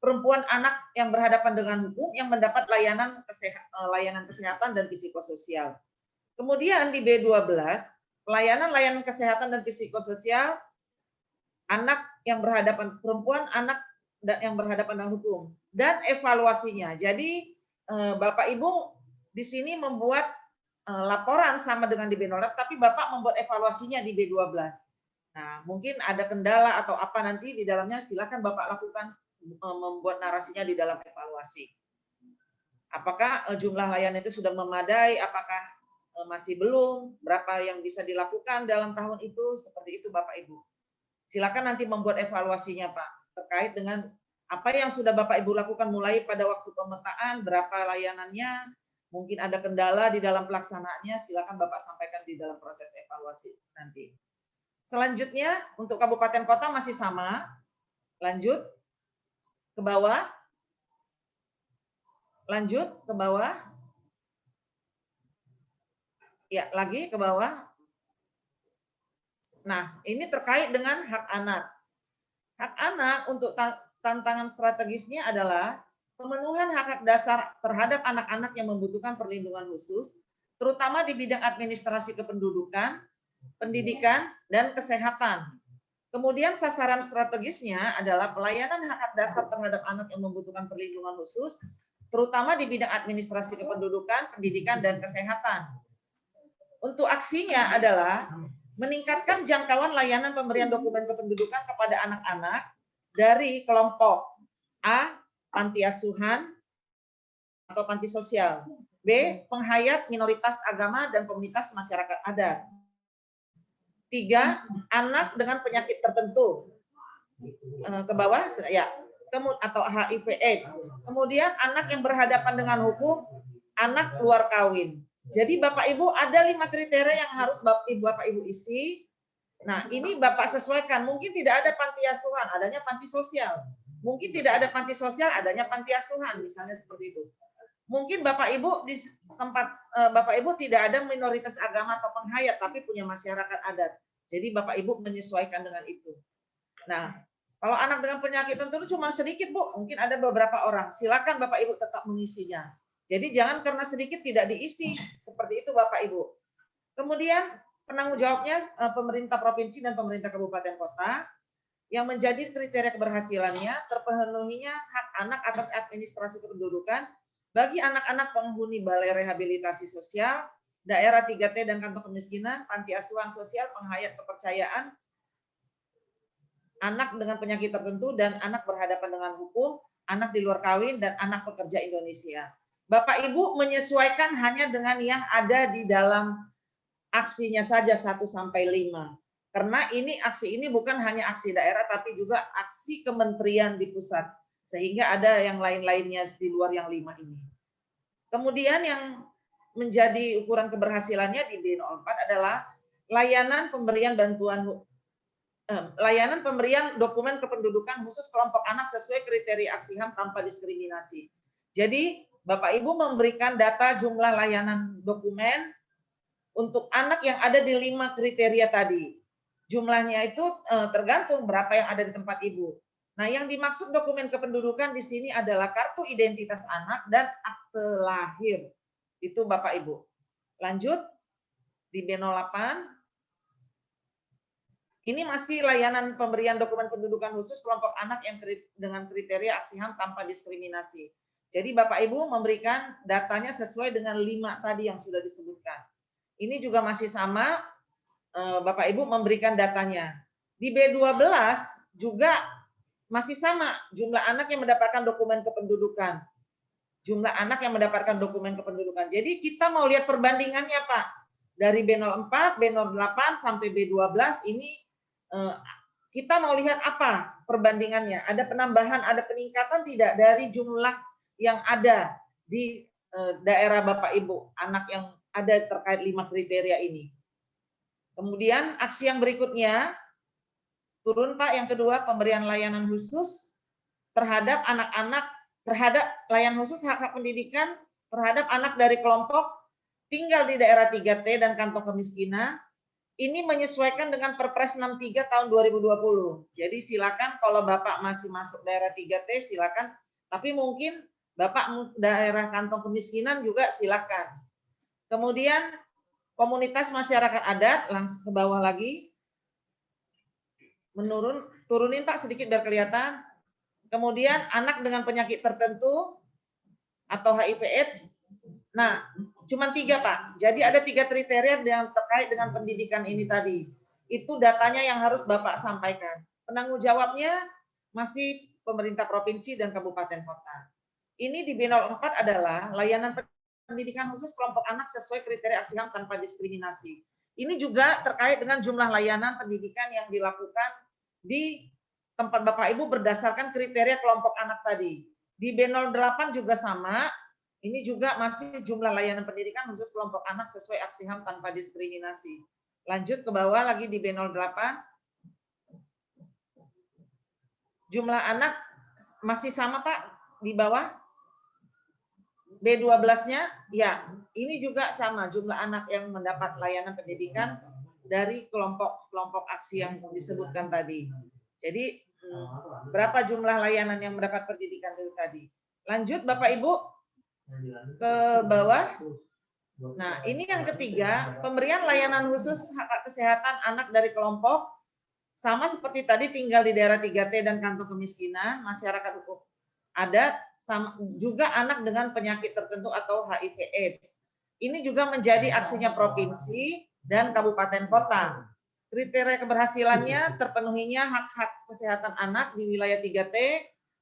perempuan anak yang berhadapan dengan hukum yang mendapat layanan kesehatan dan psikososial. Kemudian di B12 layanan kesehatan dan psikososial anak yang berhadapan perempuan anak dan yang berhadapan dengan hukum dan evaluasinya. Jadi Bapak Ibu di sini membuat laporan sama dengan di B08 tapi Bapak membuat evaluasinya di B12. Nah, mungkin ada kendala atau apa nanti di dalamnya silakan Bapak lakukan membuat narasinya di dalam evaluasi. Apakah jumlah layanan itu sudah memadai, apakah masih belum, berapa yang bisa dilakukan dalam tahun itu, seperti itu Bapak Ibu. Silakan nanti membuat evaluasinya Pak, terkait dengan apa yang sudah Bapak Ibu lakukan mulai pada waktu pemetaan, berapa layanannya, mungkin ada kendala di dalam pelaksanaannya, silakan Bapak sampaikan di dalam proses evaluasi nanti. Selanjutnya, untuk kabupaten kota masih sama, lanjut ke bawah, lanjut ke bawah, ya lagi ke bawah. Nah, ini terkait dengan hak anak. Hak anak untuk tantangan strategisnya adalah pemenuhan hak-hak dasar terhadap anak-anak yang membutuhkan perlindungan khusus, terutama di bidang administrasi kependudukan, pendidikan, dan kesehatan. Kemudian sasaran strategisnya adalah pelayanan hak-hak dasar terhadap anak yang membutuhkan perlindungan khusus, terutama di bidang administrasi kependudukan, pendidikan, dan kesehatan. Untuk aksinya adalah meningkatkan jangkauan layanan pemberian dokumen kependudukan kepada anak-anak dari kelompok A, panti asuhan atau panti sosial, B, penghayat minoritas agama dan komunitas masyarakat adat. 3, anak dengan penyakit tertentu. Ke bawah ya, atau HIV/AIDS. Kemudian anak yang berhadapan dengan hukum, anak luar kawin. Jadi Bapak Ibu ada 5 kriteria yang harus Bapak Ibu isi. Nah, ini Bapak sesuaikan. Mungkin tidak ada panti asuhan, adanya panti sosial. Mungkin tidak ada panti sosial, adanya panti asuhan, misalnya seperti itu. Mungkin Bapak Ibu di tempat Bapak Ibu tidak ada minoritas agama atau penghayat, tapi punya masyarakat adat. Jadi Bapak Ibu menyesuaikan dengan itu. Nah, kalau anak dengan penyakit tertentu cuma sedikit Bu, mungkin ada beberapa orang. Silakan Bapak Ibu tetap mengisinya. Jadi jangan karena sedikit tidak diisi, seperti itu Bapak Ibu. Kemudian penanggung jawabnya pemerintah provinsi dan pemerintah kabupaten kota. Yang menjadi kriteria keberhasilannya terpenuhinya hak anak atas administrasi kependudukan bagi anak-anak penghuni balai rehabilitasi sosial, daerah 3T dan kantong kemiskinan, panti asuhan sosial, penghayat kepercayaan, anak dengan penyakit tertentu dan anak berhadapan dengan hukum, anak di luar kawin, dan anak pekerja Indonesia. Bapak Ibu menyesuaikan hanya dengan yang ada di dalam aksinya saja 1 sampai 5. Karena aksi ini bukan hanya aksi daerah tapi juga aksi kementerian di pusat. Sehingga ada yang lain-lainnya di luar yang 5 ini. Kemudian yang menjadi ukuran keberhasilannya di B04 adalah layanan pemberian dokumen kependudukan khusus kelompok anak sesuai kriteria aksi HAM tanpa diskriminasi. Jadi Bapak Ibu memberikan data jumlah layanan dokumen untuk anak yang ada di 5 kriteria tadi. Jumlahnya itu tergantung berapa yang ada di tempat Ibu. Nah, yang dimaksud dokumen kependudukan di sini adalah kartu identitas anak dan akte lahir. Itu Bapak Ibu. Lanjut di B08. Ini masih layanan pemberian dokumen pendudukan khusus kelompok anak yang dengan kriteria aksi HAM tanpa diskriminasi. Jadi Bapak Ibu memberikan datanya sesuai dengan 5 tadi yang sudah disebutkan. Ini juga masih sama, Bapak Ibu memberikan datanya. Di B12 juga masih sama jumlah anak yang mendapatkan dokumen kependudukan. Jumlah anak yang mendapatkan dokumen kependudukan. Jadi kita mau lihat perbandingannya Pak. Dari B04, B08 sampai B12 ini kita mau lihat apa perbandingannya. Ada penambahan, ada peningkatan tidak dari jumlah yang ada di daerah Bapak Ibu, anak yang ada terkait 5 kriteria ini. Kemudian aksi yang berikutnya, turun Pak, yang kedua pemberian layanan khusus terhadap anak-anak, terhadap layanan khusus hak-hak pendidikan terhadap anak dari kelompok tinggal di daerah 3T dan kantong kemiskinan. Ini menyesuaikan dengan Perpres 63 tahun 2020. Jadi silakan kalau Bapak masih masuk daerah 3T silakan, tapi mungkin Bapak daerah kantong kemiskinan juga silakan. Kemudian komunitas masyarakat adat, langsung ke bawah lagi. Turunin Pak sedikit biar kelihatan. Kemudian anak dengan penyakit tertentu atau HIV/AIDS. Nah, cuma 3 Pak. Jadi ada 3 kriteria yang terkait dengan pendidikan ini tadi. Itu datanya yang harus Bapak sampaikan. Penanggung jawabnya masih pemerintah provinsi dan kabupaten kota. Ini di B04 adalah layanan pendidikan khusus kelompok anak sesuai kriteria aksi HAM tanpa diskriminasi. Ini juga terkait dengan jumlah layanan pendidikan yang dilakukan di tempat Bapak Ibu berdasarkan kriteria kelompok anak tadi. Di B08 juga sama. Ini juga masih jumlah layanan pendidikan khusus kelompok anak sesuai aksi HAM tanpa diskriminasi. Lanjut ke bawah lagi di B08. Jumlah anak masih sama Pak di bawah. B12-nya ya, ini juga sama jumlah anak yang mendapat layanan pendidikan dari kelompok aksi yang disebutkan tadi. Jadi berapa jumlah layanan yang mendapat pendidikan itu tadi. Lanjut Bapak Ibu ke bawah. Nah, ini yang ketiga, pemberian layanan khusus hak kesehatan anak dari kelompok sama seperti tadi tinggal di daerah 3T dan kantong kemiskinan, masyarakat hukum adat, sama juga anak dengan penyakit tertentu atau HIV/AIDS. Ini juga menjadi aksinya provinsi dan kabupaten kota. Kriteria keberhasilannya terpenuhinya hak-hak kesehatan anak di wilayah 3T,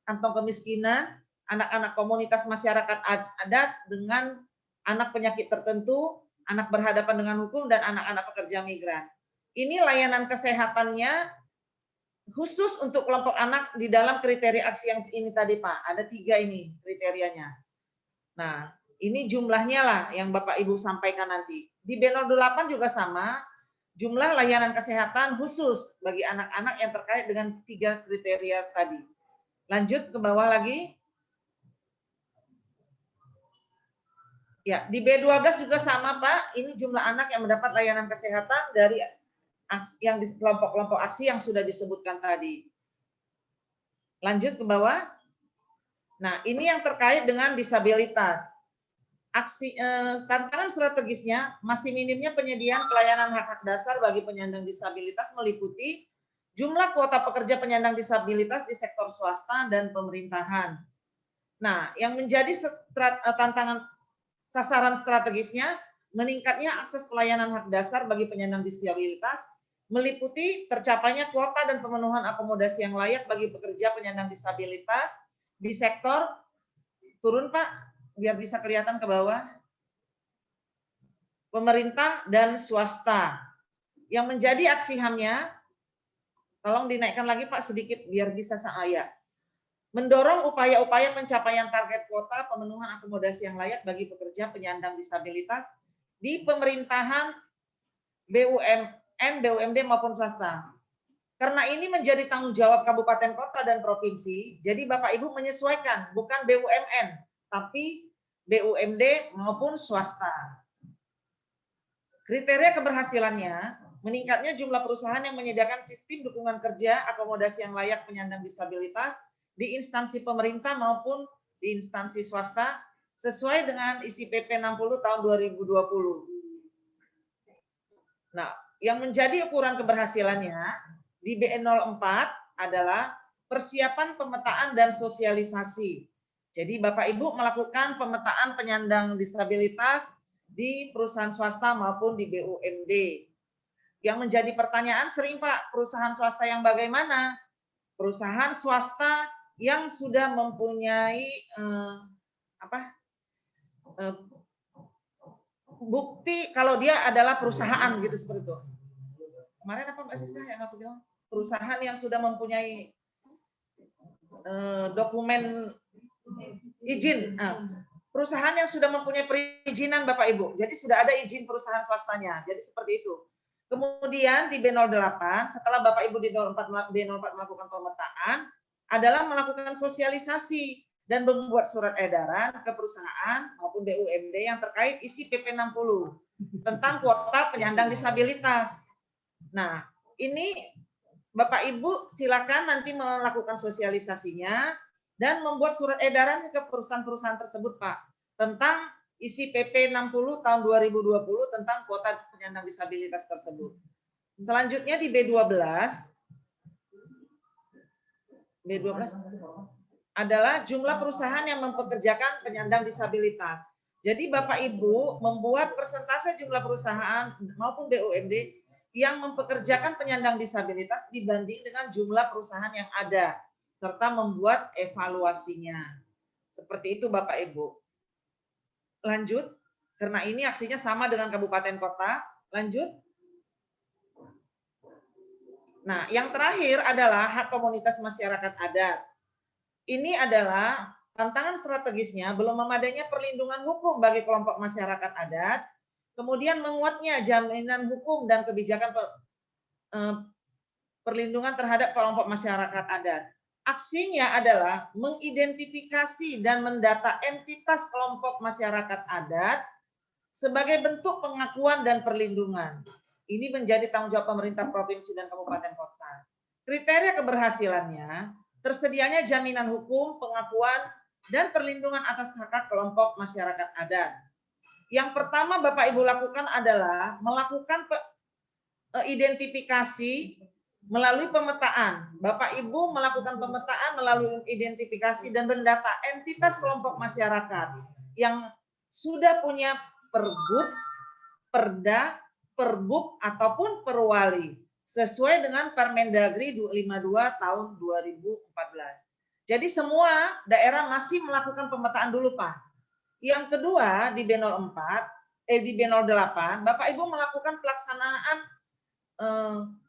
kantong kemiskinan, anak-anak komunitas masyarakat adat dengan anak penyakit tertentu, anak berhadapan dengan hukum, dan anak-anak pekerja migran. Ini layanan kesehatannya khusus untuk kelompok anak di dalam kriteria aksi yang ini tadi Pak. Ada 3 ini kriterianya. Nah, ini jumlahnya lah yang Bapak Ibu sampaikan nanti. Di B08 juga sama, jumlah layanan kesehatan khusus bagi anak-anak yang terkait dengan 3 kriteria tadi. Lanjut ke bawah lagi. Ya, di B12 juga sama Pak, ini jumlah anak yang mendapat layanan kesehatan dari yang di kelompok-kelompok aksi yang sudah disebutkan tadi. Lanjut ke bawah. Nah, ini yang terkait dengan disabilitas. Tantangan strategisnya masih minimnya penyediaan pelayanan hak-hak dasar bagi penyandang disabilitas meliputi jumlah kuota pekerja penyandang disabilitas di sektor swasta dan pemerintahan. Nah, yang menjadi tantangan sasaran strategisnya meningkatnya akses pelayanan hak dasar bagi penyandang disabilitas meliputi tercapainya kuota dan pemenuhan akomodasi yang layak bagi pekerja penyandang disabilitas di sektor, turun Pak biar bisa kelihatan ke bawah, pemerintah dan swasta. Yang menjadi aksi HAM-nya, tolong dinaikkan lagi Pak sedikit biar bisa saya. Mendorong upaya-upaya pencapaian target kuota pemenuhan akomodasi yang layak bagi pekerja penyandang disabilitas di pemerintahan, BUMN, BUMD maupun swasta. Karena ini menjadi tanggung jawab kabupaten kota dan provinsi, jadi Bapak Ibu menyesuaikan, bukan BUMN, tapi BUMD maupun swasta. Kriteria keberhasilannya, meningkatnya jumlah perusahaan yang menyediakan sistem dukungan kerja akomodasi yang layak penyandang disabilitas di instansi pemerintah maupun di instansi swasta sesuai dengan isi PP 60 tahun 2020. Nah, yang menjadi ukuran keberhasilannya di BN04 adalah persiapan pemetaan dan sosialisasi. Jadi Bapak Ibu melakukan pemetaan penyandang disabilitas di perusahaan swasta maupun di BUMD. Yang menjadi pertanyaan sering, Pak, perusahaan swasta yang bagaimana? Perusahaan swasta yang sudah mempunyai bukti kalau dia adalah perusahaan gitu seperti itu. Kemarin apa Mbak Siska yang aku bilang? Perusahaan yang sudah mempunyai dokumen izin. Perusahaan yang sudah mempunyai perizinan Bapak Ibu. Jadi sudah ada izin perusahaan swastanya. Jadi seperti itu. Kemudian di B08, setelah Bapak Ibu di B04 melakukan pemetaan, adalah melakukan sosialisasi dan membuat surat edaran ke perusahaan maupun BUMD yang terkait isi PP 60 tentang kuota penyandang disabilitas. Nah, ini Bapak Ibu silakan nanti melakukan sosialisasinya dan membuat surat edaran ke perusahaan-perusahaan tersebut, Pak, tentang isi PP 60 tahun 2020 tentang kuota penyandang disabilitas tersebut. Selanjutnya di B12 adalah jumlah perusahaan yang mempekerjakan penyandang disabilitas. Jadi Bapak Ibu membuat persentase jumlah perusahaan maupun BUMD yang mempekerjakan penyandang disabilitas dibanding dengan jumlah perusahaan yang ada, serta membuat evaluasinya. Seperti itu Bapak Ibu. Lanjut, karena ini aksinya sama dengan kabupaten kota. Lanjut. Nah, yang terakhir adalah hak komunitas masyarakat adat. Ini adalah tantangan strategisnya belum memadainya perlindungan hukum bagi kelompok masyarakat adat, kemudian menguatnya jaminan hukum dan kebijakan perlindungan terhadap kelompok masyarakat adat. Aksinya adalah mengidentifikasi dan mendata entitas kelompok masyarakat adat sebagai bentuk pengakuan dan perlindungan. Ini menjadi tanggung jawab pemerintah provinsi dan kabupaten kota. Kriteria keberhasilannya, tersedianya jaminan hukum, pengakuan, dan perlindungan atas hak kelompok masyarakat adat. Yang pertama Bapak Ibu lakukan adalah melakukan identifikasi melalui pemetaan. Bapak Ibu melakukan pemetaan melalui identifikasi dan mendata entitas kelompok masyarakat yang sudah punya pergub, perda, perbuk, ataupun perwali sesuai dengan Permendagri 52 tahun 2014. Jadi semua daerah masih melakukan pemetaan dulu, Pak. Yang kedua di B04, di B08, Bapak Ibu melakukan pelaksanaan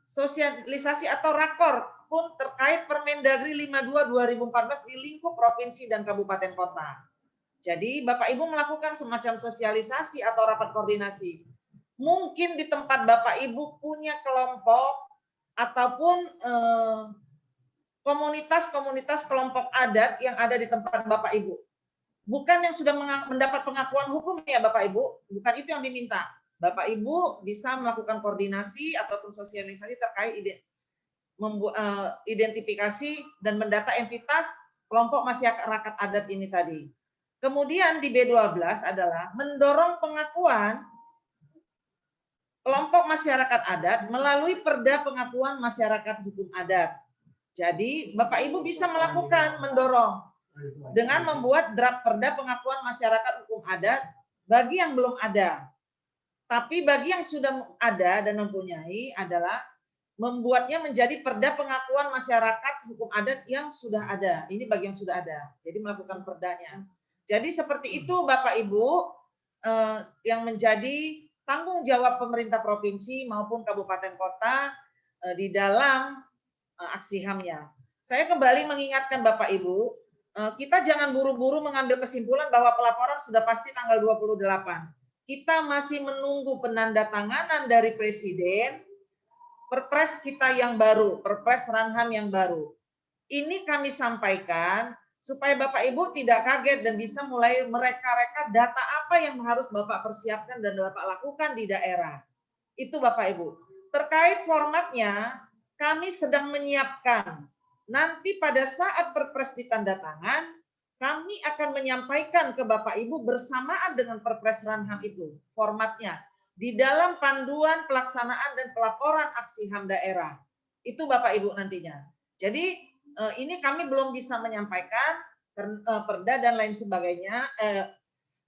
sosialisasi atau rakor pun terkait Permendagri 52 2014 di lingkup provinsi dan kabupaten kota. Jadi Bapak Ibu melakukan semacam sosialisasi atau rapat koordinasi. Mungkin di tempat Bapak Ibu punya kelompok ataupun komunitas-komunitas kelompok adat yang ada di tempat Bapak Ibu. Bukan yang sudah mendapat pengakuan hukum ya Bapak Ibu, bukan itu yang diminta. Bapak Ibu bisa melakukan koordinasi ataupun sosialisasi terkait identifikasi dan mendata entitas kelompok masyarakat adat ini tadi. Kemudian di B12 adalah mendorong pengakuan kelompok masyarakat adat melalui Perda Pengakuan Masyarakat Hukum Adat. Jadi Bapak Ibu bisa melakukan mendorong dengan membuat draft Perda Pengakuan Masyarakat Hukum Adat bagi yang belum ada. Tapi bagi yang sudah ada dan mempunyai adalah membuatnya menjadi Perda Pengakuan Masyarakat Hukum Adat yang sudah ada. Ini bagi yang sudah ada. Jadi melakukan perdanya. Jadi seperti itu Bapak Ibu yang menjadi tanggung jawab pemerintah provinsi maupun kabupaten kota di dalam aksi HAM-nya. Saya kembali mengingatkan Bapak Ibu, kita jangan buru-buru mengambil kesimpulan bahwa pelaporan sudah pasti tanggal 28. Kita masih menunggu penandatanganan dari Presiden, Perpres kita yang baru, Perpres Ranham yang baru. Ini kami sampaikan supaya Bapak Ibu tidak kaget dan bisa mulai mereka-reka data apa yang harus Bapak persiapkan dan Bapak lakukan di daerah. Itu Bapak Ibu. Terkait formatnya, kami sedang menyiapkan. Nanti pada saat Perpres ditandatangan, kami akan menyampaikan ke Bapak Ibu bersamaan dengan Perpres Ranham itu, formatnya. di dalam panduan pelaksanaan dan pelaporan aksi HAM daerah. Itu Bapak Ibu nantinya. Jadi ini kami belum bisa menyampaikan perda dan lain sebagainya,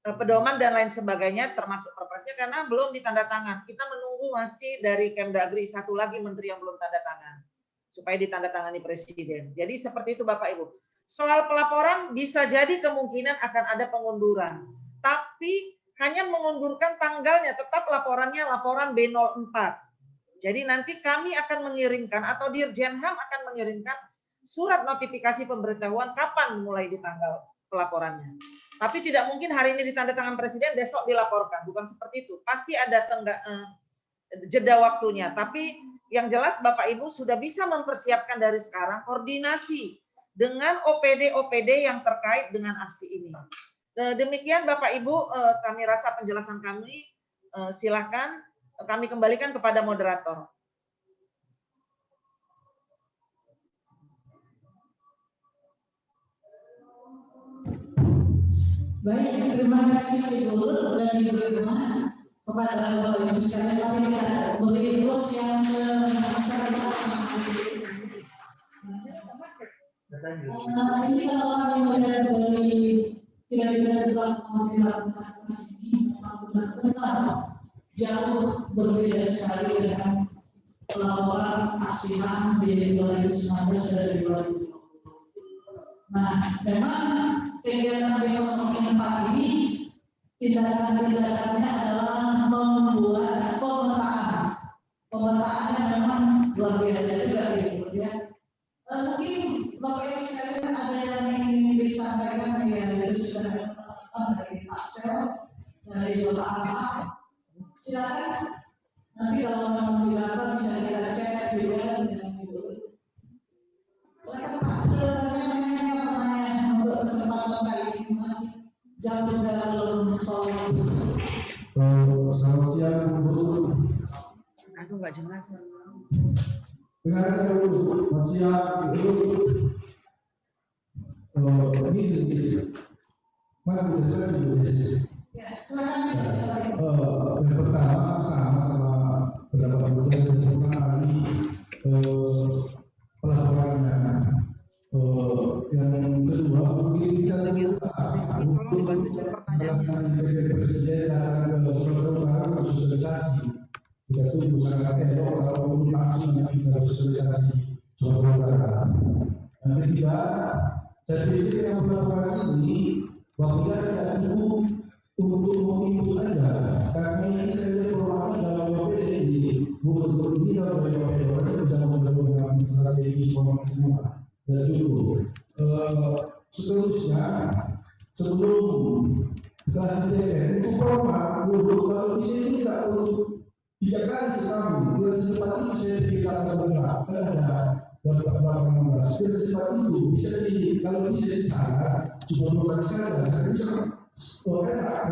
pedoman dan lain sebagainya termasuk perpresnya karena belum ditandatangan. Kita menunggu masih dari Kemdagri, satu lagi menteri yang belum tanda tangan supaya ditandatangani presiden. Jadi seperti itu Bapak Ibu. Soal pelaporan bisa jadi kemungkinan akan ada pengunduran. Tapi hanya mengundurkan tanggalnya, tetap laporannya laporan B04. Jadi nanti kami akan mengirimkan atau Dirjen HAM akan mengirimkan surat notifikasi pemberitahuan kapan mulai di tanggal pelaporannya. Tapi tidak mungkin hari ini ditandatangan presiden, besok dilaporkan. Bukan seperti itu. Pasti ada jeda waktunya. Tapi yang jelas Bapak Ibu sudah bisa mempersiapkan dari sekarang koordinasi dengan OPD-OPD yang terkait dengan aksi ini. Demikian Bapak Ibu, kami rasa penjelasan kami, silakan kami kembalikan kepada moderator. Baik, terima kasih Ibu dan Ibu kepada Bapak Ibu sekalian. Kami kita beri terus yang masyarakat. Ini kalau kami melihat dari kira-kira belakang dilakukan di sini memang benar-benar jauh berbeda sekali dengan pelaporan aksi HAM di 2019 dan 2020. Nah, memang kegiatan B04 ini tindakan-tindakannya adalah membuat pemetaan. Pemetaannya memang luar biasa juga gitu ya. Mungkin Bapak Ibu sekalian ada yang ingin disampaikan ya dari sudah dari Axel, dari Bapak Ahmad. Silakan. Nanti kalau memang dilakukan bisa kita cek juga dengan Ibu. Silakan Pak Axel, untuk kesempatan kali ini masih jam juga belum soal itu. Selamat siang Bu. Aduh nggak jelas. Dengar dulu, selamat siang Bu. Ini mana bisa dulu? Ya, silakan. Yang pertama sama pendapat Bu saya sebutkan tadi pelaporannya. Yang kedua mungkin kita presiden dan ke sosialisasi. Kita tunggu sangat elok kalau langsung kita sosialisasi soal. Yang ketiga, saya pikir yang pelaporan ini bahwa tidak cukup untuk menginput aja, karena ini saya lihat programnya dalam OPD ini bukan berbeda dari OPD orang yang jauh dalam strategi semua. Dan dulu seterusnya sebelum setelah DPR untuk format dulu kalau di sini tidak perlu 3 kali setahun tidak secepat itu saya kita akan bergerak ada dalam 2016 tidak secepat itu bisa jadi kalau bisa di sana cuma 2 kali saja saya bisa enak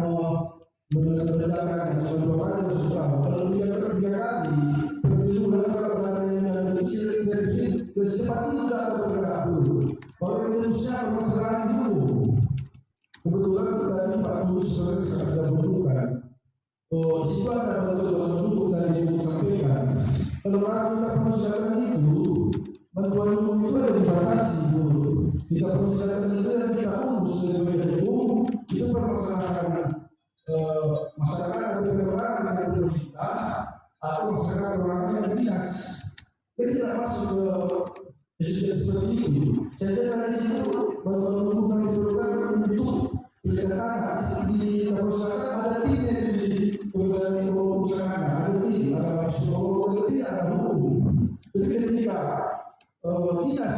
menandakan cuma 2 kali atau setahun kalau 3 kali berdua kalau ada yang kecil saya pikir dan secepat itu tidak akan bergerak dulu kalau Indonesia permasalahan dulu kebetulan tadi Pak Tulus sudah menunjukkan di situ ada bantuan dulu tadi yang disampaikan kalau kita permasalahan itu bantuan hukum itu ada dibatasi dulu kita permasalahan itu yang kita urus dari hukum itu permasalahan masyarakat atau orang dengan pemerintah atau masyarakat orang yang dinas dia tidak masuk ke seperti itu. Jadi dari situ bantuan hukum yang diperlukan untuk pencegahan di perusahaan ada timnya di perusahaan ada tim, ada psikolog, ada hukum. Jadi ketika dinas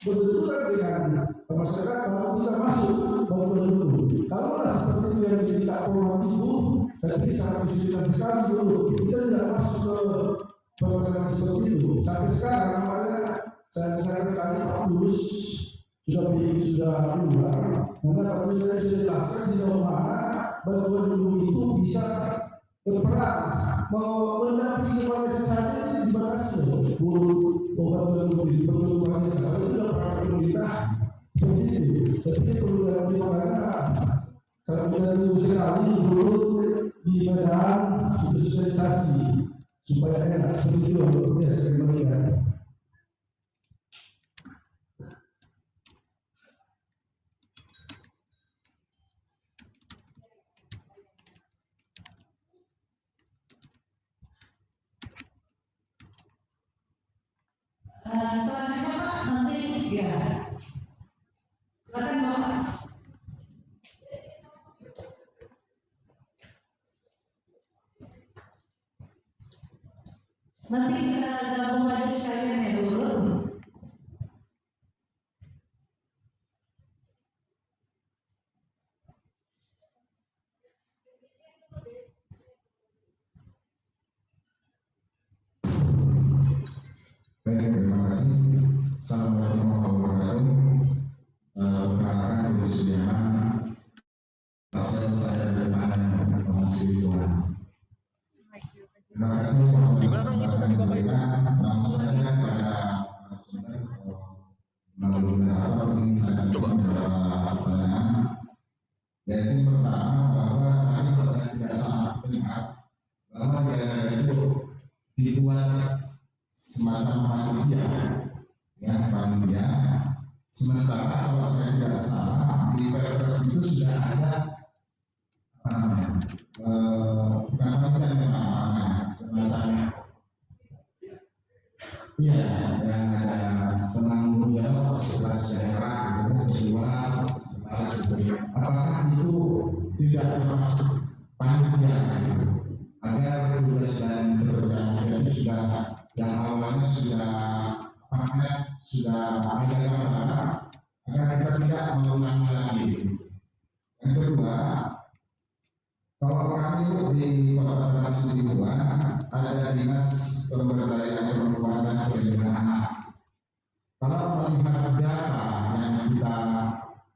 berbenturan dengan masyarakat kalau kita masuk bantuan hukum. Kalau seperti itu yang kita format itu, saya pikir sangat kesulitan sekali dulu. Kita tidak masuk ke permasalahan seperti itu. Sampai sekarang makanya saya sekali Pak Tulus sudah ulang. Maka Pak Tulus saya sudah jelaskan sejauh mana bantuan hukum itu bisa berperan mendampingi kepada saja itu dibatasi. Bantuan hukum itu berperan saja itu adalah pemerintah seperti itu. Jadi perlu dilakukan makanya saya tidak sekali dulu di Medan itu sosialisasi supaya enak seperti itu ya saya melihat. Selanjutnya Pak, nanti ya silakan Bapak. Nanti kita gabung lagi sekalian ya dulu. Baik, terima kasih. Assalamualaikum warahmatullahi wabarakatuh. Perkenalkan Ibu Sudiana, saya dari Komisi Lingkungan. Terima kasih kesempatan yang diberikan. Langsung saja pada melalui moderator ingin saya sampaikan beberapa pertanyaan. Yaitu pertama bahwa tadi kalau saya tidak salah ingat bahwa di daerah itu dibuat semacam panitia, ya panitia. Sementara kalau saya tidak salah di Perpres itu sudah ada apa namanya, bukan panitia namanya, semacam iya yang ada penanggung jawab sekretaris daerah gitu, ketua, sekretaris gitu. Apakah itu tidak termasuk panitia gitu? Agar tugas dan pekerjaan itu sudah yang awalnya sudah ada gambaran agar kita tidak mengulangi lagi. Yang kedua, kalau kami di Kota Bekasi Lingkungan ada dinas pemberdayaan perempuan dan perlindungan anak. Kalau melihat data yang kita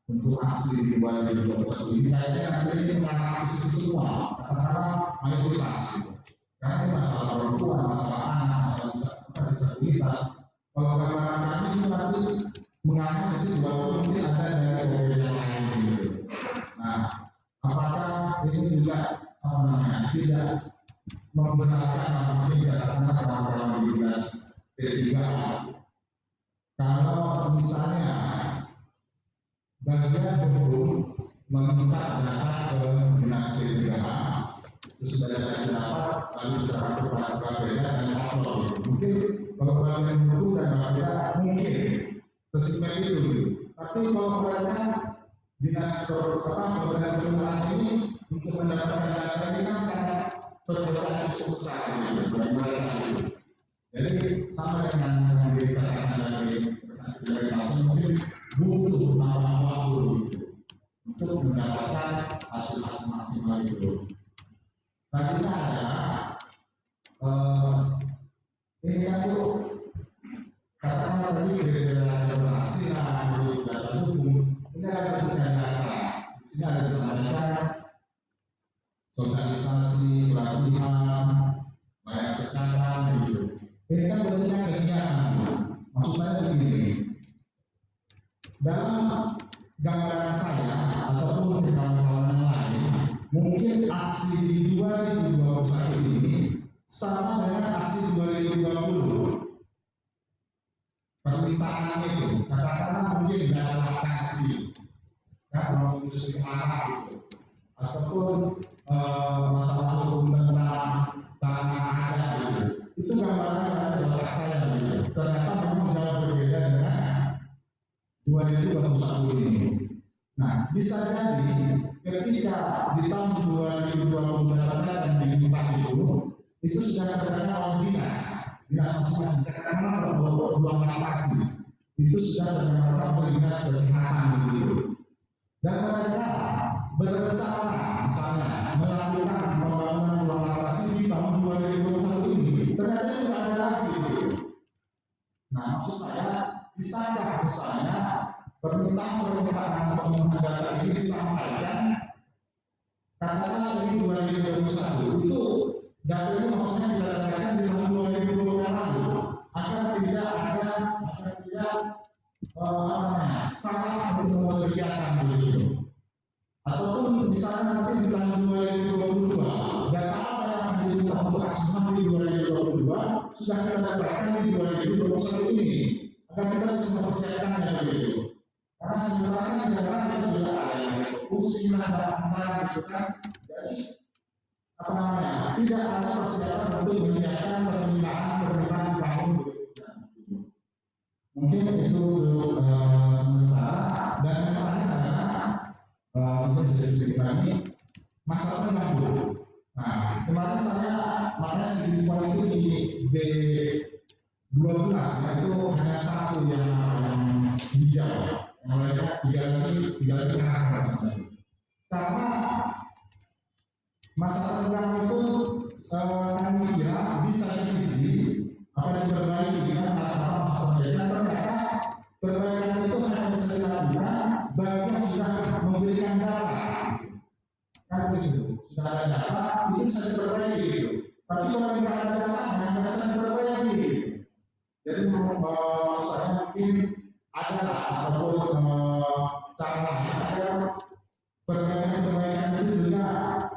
untuk aksi di 2021 ini kayaknya nanti ini mengarah ke situ semua, katakanlah mayoritas. Karena ini masalah perempuan, masalah anak, masalah disabilitas. Kalau gambaran kami itu nanti mengarah ke situ, walaupun mungkin ada dari OPD yang lain gitu. Nah, apakah ini juga tidak memberatkan atau tidak karena kawan-kawan di dinas P3 kalau misalnya bagian hukum meminta data ke dinas P3 terus sudah data dapat lalu diserahkan ke KPK dan upload. Mungkin kalau bagian hukum dan KPK mungkin sesimpel itu, tapi kalau mereka dinas kemudian perlindungan ini untuk mendapatkan data ini kan sangat pekerjaan cukup besar gitu bagi mereka gitu. Jadi sama dengan yang dikatakan dari langsung mungkin butuh tambah waktu gitu untuk mendapatkan hasil maksimal itu. Nah kita adalah ini kan tuh katakanlah tadi kriteria keberhasilan dari data hukum ini ada bentuknya data. Di sini ada disampaikan sosialisasi, pelatihan, layanan kesehatan, gitu. Ini kan bentuknya kegiatan. Maksud saya begini, dalam gambaran saya ataupun di kawan-kawan yang lain, mungkin aksi di 2021 ini sama dengan aksi 2020. Permintaan itu, katakanlah mungkin dalam lokasi, kan kalau industri arah itu, ataupun masalah hukum tentang tanah adat gitu. Itu gambarannya ada di otak saya gitu. Ternyata memang jauh berbeda dengan 2021 ini. Nah, bisa jadi ketika di tahun 2020 data yang diminta itu sudah terkena oleh dinas masing-masing. Katakanlah kalau ruang lapas itu sudah terkena oleh dinas kesehatan begitu. Dan mereka berencana misalnya melakukan pembangunan ruang lapas di tahun 2021 ini, ternyata itu tidak ada lagi gitu. Nah, maksud saya bisakah misalnya permintaan pembangunan data ini disampaikan katakanlah di 2021 itu data ini maksudnya kita dapatkan di tahun 2020 yang lalu agar tidak ada salah untuk membuat kegiatan begitu. Ataupun misalnya nanti di tahun 2022 proposal ini agar kita bisa mempersiapkannya begitu. Karena sebenarnya kan adalah kita juga ada yang fungsi antara gitu kan. Jadi apa namanya? Tidak ada persiapan untuk menyiapkan permintaan di tahun 2020. Mungkin itu untuk sementara dan yang terakhir adalah mungkin sedikit lagi masalah bangku. Nah, kemarin saya makanya siswa itu di B12 nah itu hanya satu yang hijau, yang lainnya tiga lagi merah sebenarnya. Karena masalah tentang itu kami kira bisa diisi apa yang diperbaiki dengan masalah ternyata perbaikan itu hanya bisa dilakukan bagi yang sudah memberikan data. Kan begitu, sudah ada data itu bisa diperbaiki gitu. Tapi kalau tidak ada data hanya bisa diperbaiki gitu. Jadi menurut saya mungkin adalah ataupun cara lain agar perbaikan itu juga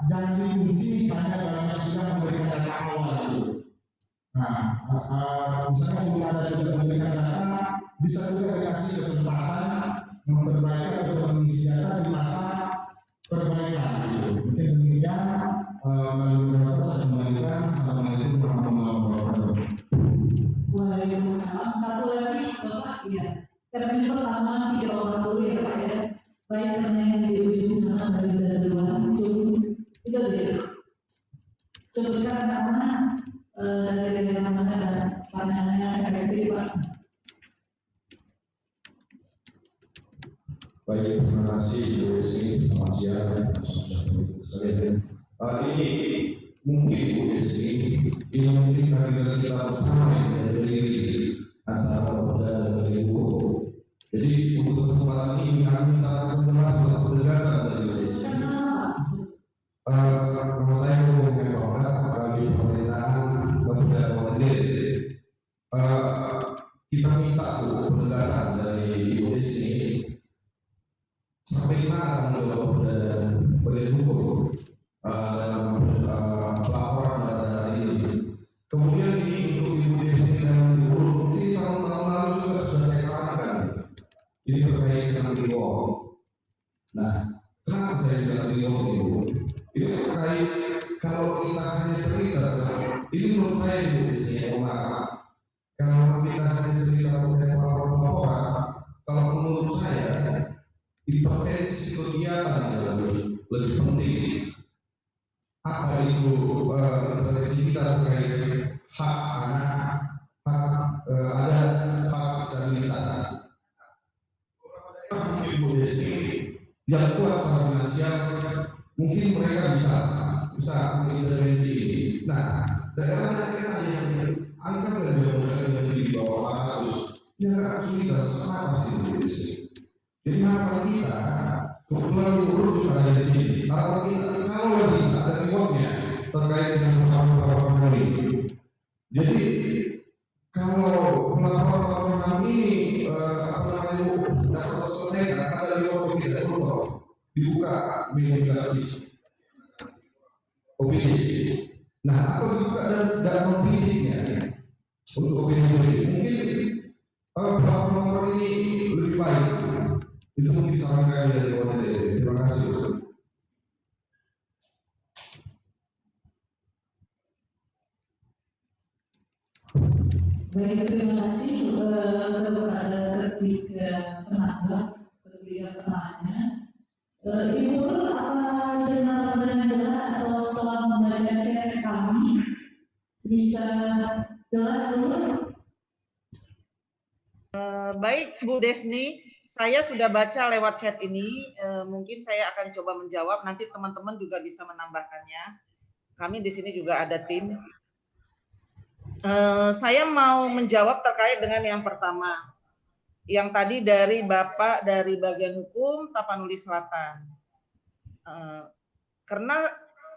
jangan dikunci hanya bagi yang sudah memberikan data awal gitu. Nah, misalnya bila ada juga memberikan data, bisa juga dikasih kesempatan memperbaiki atau mengisi data di masa perbaikan gitu. Mungkin demikian melalui beberapa saya kembalikan. Assalamualaikum warahmatullahi wabarakatuh. Waalaikumsalam. Satu lagi Bapak ya. Termin pertama 3 orang dulu ya Pak ya. Baik karena yang di ujung sana dari luar ujung itu dia. Sebutkan nama dari daerah mana dan tanyanya efektif Pak. Baik, terima kasih Bu Desi. Selamat siang sekalian. Ini mungkin Bu Desi, ini mungkin bagian kita bersama yang terdiri antara pemuda dan hukum. Jadi untuk kesempatan ini kami akan menjelaskan tentang penegasan dari Bu Desi. Nama saya Muhammad Bapak bagi pemerintahan pemuda dan hadir. Kita minta penegasan dari Bu Desi. Sampai mana menjawab dan penegak hukum dalam pelaporan data ini. Kemudian ini untuk Ibu Desi dan Ibu ini tahun-tahun lalu juga sudah saya katakan. Ini terkait dengan reward. Nah, kenapa saya bilang reward Ibu? Ini terkait kalau kita hanya cerita, ini menurut saya Ibu Desi kalau kita hanya cerita terkait pelaporan, kalau menurut saya intervensi kegiatan yang lebih penting. Apa itu intervensi kita terkait hak anak, ada hak disabilitas. Mungkin Bu Desi yang kuat secara finansial, mungkin mereka bisa mengintervensi ini. Nah, daerah-daerah yang angka dari mereka di bawah 400, yang agak kesulitan sama pasti Bu Desi. Jadi harapan kita, kebetulan guru juga ada di sini. Harapan kita kalau bisa ada rewardnya terkait dengan pelaporan ini. Jadi kalau pelaporan ini dapat selesai, ada reward tidak perlu dibuka media gratis. Opini. Nah, atau dibuka dalam fisiknya untuk opini mungkin pelaporan ini lebih baik. Itu mungkin saran kami dari Wadah. Terima kasih. Baik, terima kasih kepada ketiga penanya. Ibu Nur, apa dengar dengan jelas atau setelah membaca chat kami bisa jelas dulu? Baik Bu Desni, saya sudah baca lewat chat ini, mungkin saya akan coba menjawab, nanti teman-teman juga bisa menambahkannya. Kami di sini juga ada tim. Saya mau menjawab terkait dengan yang pertama, yang tadi dari Bapak dari bagian hukum Tapanuli Selatan. Karena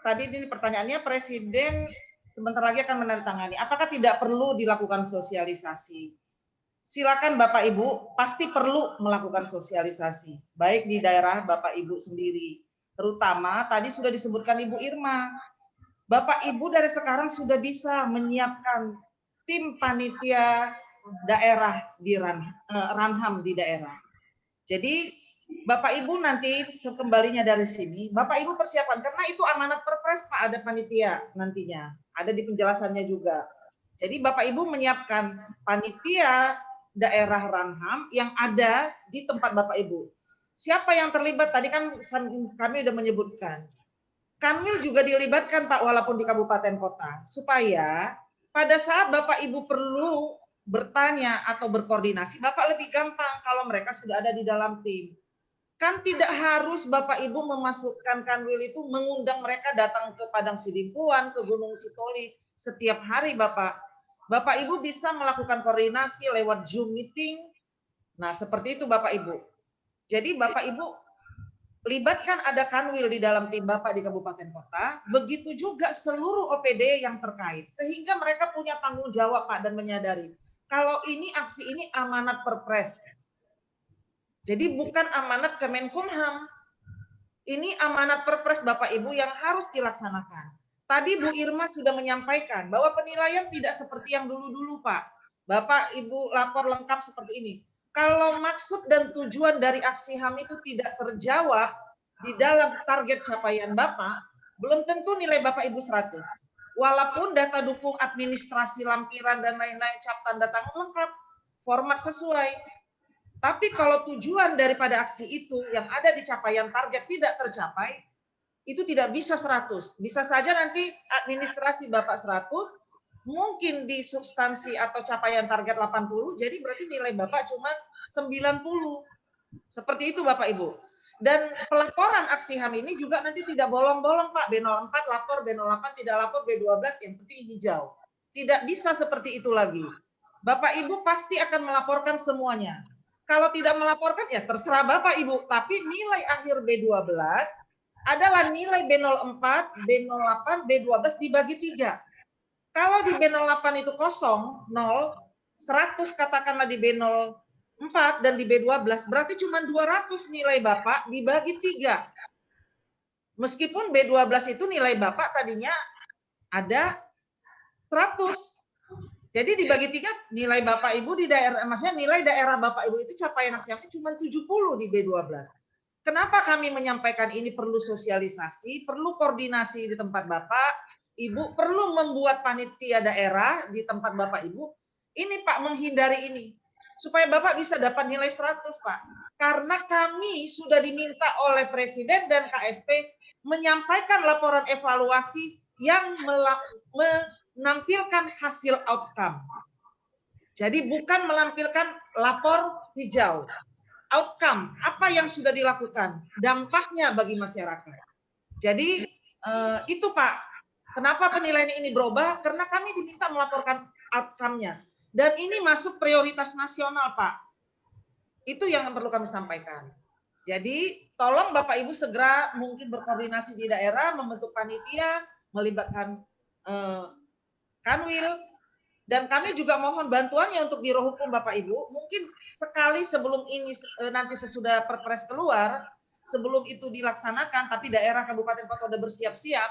tadi ini pertanyaannya Presiden sebentar lagi akan menandatangani, apakah tidak perlu dilakukan sosialisasi? Silakan Bapak Ibu, pasti perlu melakukan sosialisasi, baik di daerah Bapak Ibu sendiri. Terutama tadi sudah disebutkan Ibu Irma, Bapak Ibu dari sekarang sudah bisa menyiapkan tim panitia daerah di Ranham di daerah. Jadi Bapak Ibu nanti sekembalinya dari sini, Bapak Ibu persiapan karena itu amanat Perpres Pak, ada panitia nantinya, ada di penjelasannya juga. Jadi Bapak Ibu menyiapkan panitia daerah Ranham yang ada di tempat Bapak Ibu. Siapa yang terlibat tadi kan kami sudah menyebutkan. Kanwil juga dilibatkan Pak walaupun di kabupaten kota supaya pada saat Bapak Ibu perlu bertanya atau berkoordinasi, Bapak lebih gampang kalau mereka sudah ada di dalam tim. Kan tidak harus Bapak Ibu memasukkan Kanwil itu mengundang mereka datang ke Padang Sidimpuan, ke Gunung Sitoli setiap hari Bapak. Bapak Ibu bisa melakukan koordinasi lewat Zoom meeting. Nah, seperti itu Bapak Ibu. Jadi Bapak Ibu libatkan ada Kanwil di dalam tim Bapak di kabupaten kota, begitu juga seluruh OPD yang terkait. Sehingga mereka punya tanggung jawab Pak dan menyadari kalau ini aksi ini amanat Perpres. Jadi bukan amanat Kemenkumham. Ini amanat Perpres Bapak Ibu yang harus dilaksanakan. Tadi Bu Irma sudah menyampaikan bahwa penilaian tidak seperti yang dulu-dulu Pak. Bapak Ibu lapor lengkap seperti ini. Kalau maksud dan tujuan dari aksi HAM itu tidak terjawab di dalam target capaian Bapak, belum tentu nilai Bapak Ibu 100. Walaupun data dukung administrasi lampiran dan lain-lain cap tanda tangan lengkap, format sesuai. Tapi kalau tujuan daripada aksi itu yang ada di capaian target tidak tercapai, itu tidak bisa 100. Bisa saja nanti administrasi Bapak 100, mungkin di substansi atau capaian target 80, jadi berarti nilai Bapak cuma 90. Seperti itu Bapak Ibu. Dan pelaporan aksi HAM ini juga nanti tidak bolong-bolong Pak. B04 lapor, B08 tidak lapor, B12 yang penting hijau. Tidak bisa seperti itu lagi. Bapak Ibu pasti akan melaporkan semuanya. Kalau tidak melaporkan ya terserah Bapak Ibu, tapi nilai akhir B12 adalah nilai B04, B08, B12 dibagi 3. Kalau di B08 itu kosong, 0, 100 katakanlah di B04 dan di B12, berarti cuma 200 nilai Bapak dibagi 3. Meskipun B12 itu nilai Bapak tadinya ada 100. Jadi dibagi 3 nilai Bapak Ibu di daerah, maksudnya nilai daerah Bapak Ibu itu capaian aksi cuma 70 di B12. Kenapa kami menyampaikan ini perlu sosialisasi, perlu koordinasi di tempat Bapak Ibu, perlu membuat panitia daerah di tempat Bapak Ibu. Ini Pak menghindari ini supaya Bapak bisa dapat nilai 100 Pak. Karena kami sudah diminta oleh Presiden dan KSP menyampaikan laporan evaluasi yang menampilkan hasil outcome. Jadi bukan melampirkan lapor hijau. Outcome, apa yang sudah dilakukan, dampaknya bagi masyarakat. Jadi itu Pak, kenapa penilaian ini berubah? Karena kami diminta melaporkan outcome-nya. Dan ini masuk prioritas nasional Pak. Itu yang perlu kami sampaikan. Jadi tolong Bapak Ibu segera mungkin berkoordinasi di daerah, membentuk panitia, melibatkan Kanwil, dan kami juga mohon bantuannya untuk Biro Hukum Bapak Ibu, mungkin sekali sebelum ini nanti sesudah Perpres keluar, sebelum itu dilaksanakan, tapi daerah kabupaten kota sudah bersiap-siap,